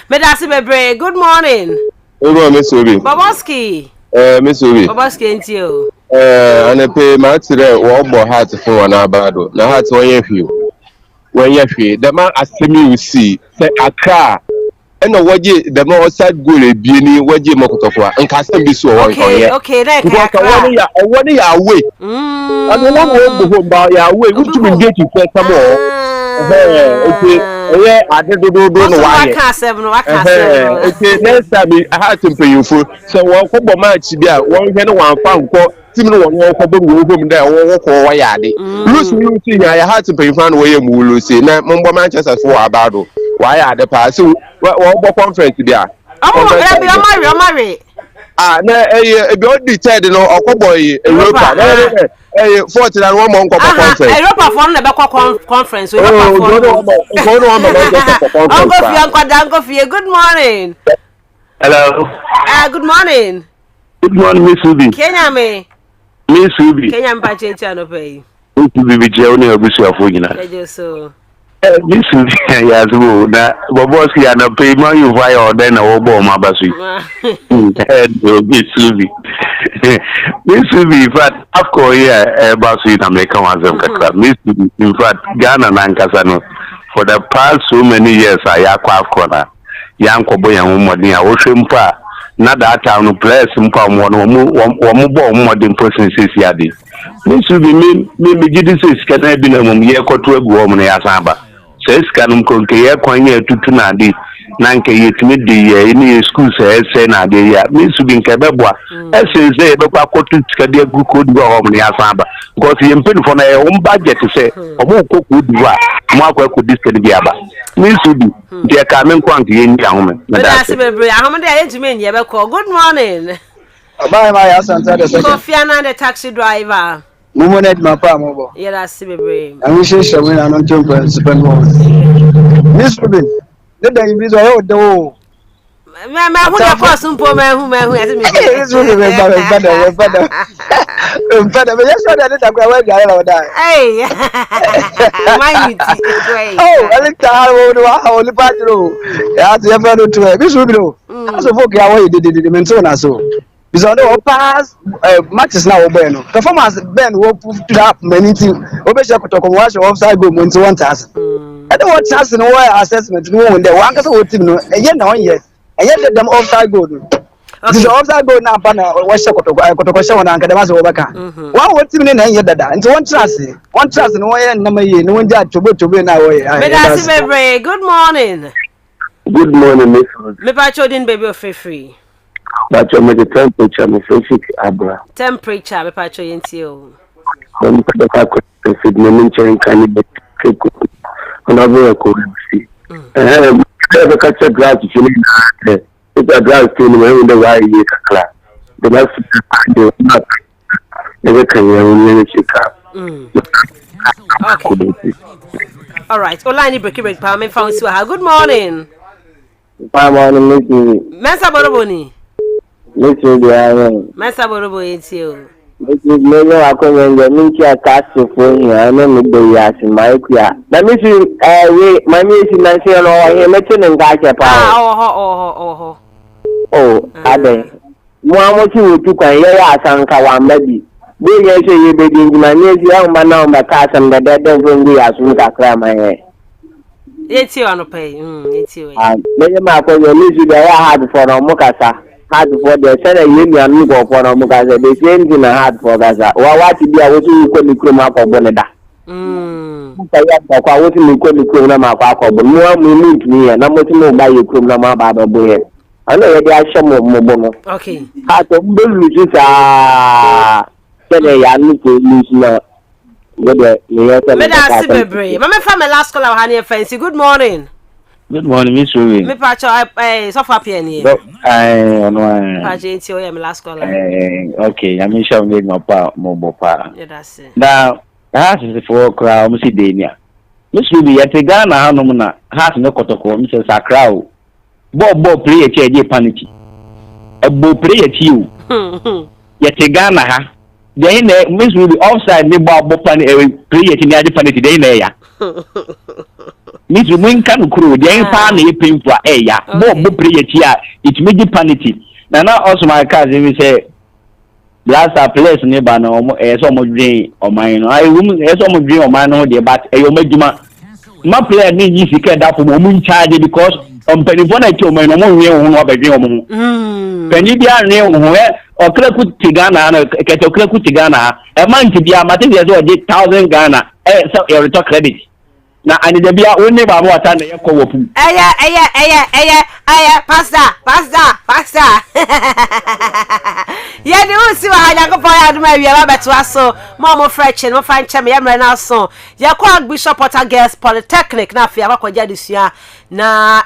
Medasi, good morning. Good morning, Miss Obi. Baboski. Miss Obi. Baboski and you. And a pay match today, one more heart for an abado. Now, heart's 1 year for you. 1 year for you. The man as you see, say Accra. And the waji, the more outside goal, Bini, waji Mokotofwa, and Kastle be so one. Okay, because I want you away. I don't want to go by your way. Would you be getting for some more? Okay, I don't know why. Okay, next time I had to pay you for so one football match there. One can one pound for team no one ko bo wo home there wo ko wa yade Lucy ya ha to pay fan we mu Lucy na mo Manchester for abado wa yade pa so wo conference dia Omari na ebi o di third no okoboy Europa na fourth na one mo nko conference Europa for na be conference Europa for Uncle Fie, good morning. Hello. Good morning. Good morning, Miss Ubi. Kenya me. Miss Ubi. Kenya mpache chano pay. Miss Ubi je oni obusu afugina. Ejo so. Miss Ubi ya zuo na boboss ya na pay man you buy order na wo bo ma basu. Miss Ubi. Miss Ubi in fact afko here basu na meka wazem kakra. Miss Ubi in fact Ghana na nkasa no for the past so many years ayakwa afko na yankobo yan umodin a wo hwempa na that town players mpa mo bo modern person sisi ade nisu bi me gidi se skana bi na mum ye koto agu wo na ya samba se skanum konke ye kwanye tutu na ade na nke yetimi de ye ni school se na ade ya nisu bi nke beboa esense be kwa koto skade agu ko du wo na ya samba because ye mpeni for na ye budget se omo koku du a mo akwa ko diskede bi aba nisu bi de ka men kwanke ye ndi ahome na da se bebre ahome de yentimi nye be call. Good morning. Bye my Asante the second. Kofiana the taxi driver. Mumonet mapa mobo. Yeah, that's bebre. And we should show we are not to spend more. Miss Rubin, the day you visit do. Me hu na course mpo me hu ase me. Miss Rubin better. Better me just that that go we gare la da. Hey. My unity. Oh, I think I will only part row. Yeah, to ever to Miss Rubin. So folk ya we did mention na so. Because no pass matches now no performance Ben will put up many things obesha kutoko watch offside goal into 1000 I don't want chance no assessment no when the one case team no eye na on ye eye dem offside goal this offside goal na pa na watch kutoko she wona nkade maso obeka one team na eye dada into one chance no ye na maye no nja chobo na wo ye Medasi bebre. Good morning. Good morning, Miss. Me pa chodin baby of free. But you make the temperature, my favorite abra. Temperature, me pa cho yenti o. I'm going to feed me mention candidate. And I'm going to see. The catcher glass is in the glass to the right year class. The last the not never can you okay. All right. Online break pa me found so. Good morning. Good morning, Mensa boroboni. Masa borobo yenti o. Mimi akonyenga minki akasi foni ana mido yasi maikuya. Na misi we mami si nansi no wa he mete ngache pa. Oh, ade. Mo amochi wotu kwa ye ya asanka wa mbabi. Be ye se ye be dinjima nyezi ya mba na mba kasa mbede vongu ya sunka krama ye. Yenti o no pay. Yenti o. Mimi akonyenga misi da ya hard for no mukasa. Hard for the said you and go for Mugaza, the same thing hard for Gaza. What to be a little equal for Boneda. I was in equal Mako, but no one meet me and I'm not to buy you Kumama Baba Boy. I know they are some of Mobono. Okay. How to build said I need to lose now. Mama from my last call I had fancy. Good morning. Good morning, Miss Ruby. Me pacho so far piani. No. Pacho o my last call. Okay, I mean show me my pa mo pa. Yeah, that's it. Now, has is for crowd mo si Denia. Miss Ruby ya te Ghana hanom na has no kotoko mi se sakra o. Bo play e che paniki. E bo play e ti o. Ya te Ghana ha. Dey na Miss Ruby offside ni bo pan e play e ti ni ade paniki dey na ya. Miss Ruben can crew, the pan a pin for a ya, bo priya, it may be panity. Now also my cousin will say, last place nearby no so much dream or mine. I woman has so much dream or mine, but a yomajima. My player needs to get up for woman charge because on Penifona to my no more of a dream. Penibia near where or Kraku Tigana, Katoku Tigana, a man to be a material 1,000 Ghana, so you talk credit. Na ani de bia oni ba mo ata na ye ko wopu Aya pasta Yeah, they will see why I go buy out my rabbit to us so more fresh and find chemi emre na so. Ya kwa Bishop Potter Girls Polytechnic na fia kwa kwa this year na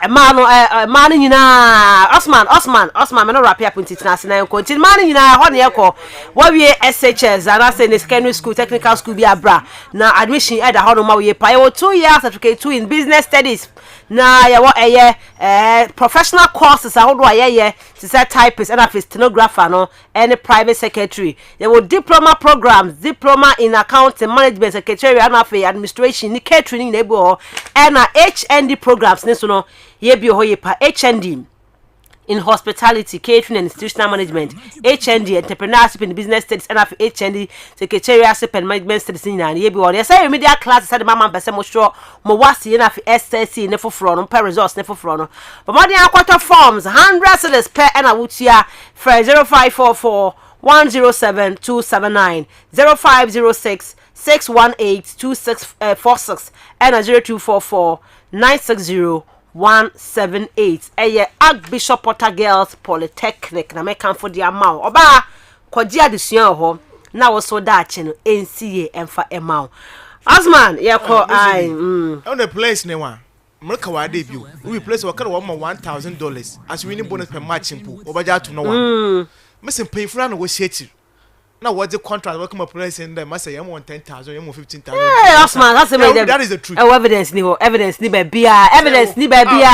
man nyina Osman me no rap up into na na continue man nyina ho ne yeko wa wie SHS and I say in secondary school technical school bi abra na admission e da ho no ma we pa 2 years certificate 2 in business studies na ya wa professional courses ahodo ayeye to say typist and a stenographer no any private secretary there will diploma programs diploma in accounting management secretary and administration ni catering na ebo and HND programs ni so no ye bi ho ye pa HND in hospitality, catering and institutional management, HND, entrepreneurship in business studies, and HND, secretariatship and management studies in an year. Yes, I media class said Mamma Besamo Show, Mowasi, and SSC, Nefo Frono, per resource, Nefo Frono. But more than quarter forms, 100 sellers per and a Wutia, for 0544 107 279, 0506 618 2646, and a 0244 960 178 Archbishop Potter Girls Polytechnic na make am for their mouth oba kwaji adesua ho na wo so dache no NCA emfa emau Osman yako ai on the place ne wa mreka wa debut we place wa kare wa $1,000 as winning bonus per match impo obaja to no one missing pay for na wo sheti na what the contract we come place in there must say you want 10,000 you want 15,000 yeah Osman that is the truth evidence ni bebia evidence ni bebia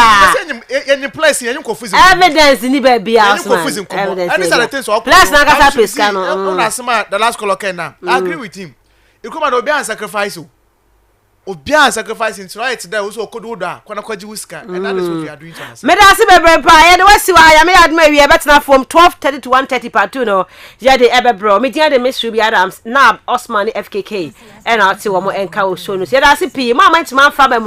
any place you confuse evidence ni bebia Osman evidence and these are the things so plus na kasa pesca no na sema the last call okay now I agree with him you come and obi an sacrifice obian sacrificing right there also kododa kwana kwaji whisker and that is what we are doing to us me da se bebre pa ye de wasi wa ya me ad ma wi e betna from 12:30 to 1:30 part 2 no ya de ebebro me dia de mystery bi Adams na Osman FKK and ati wo mo enka o show no se da se pi ma man ti man fa ba mu no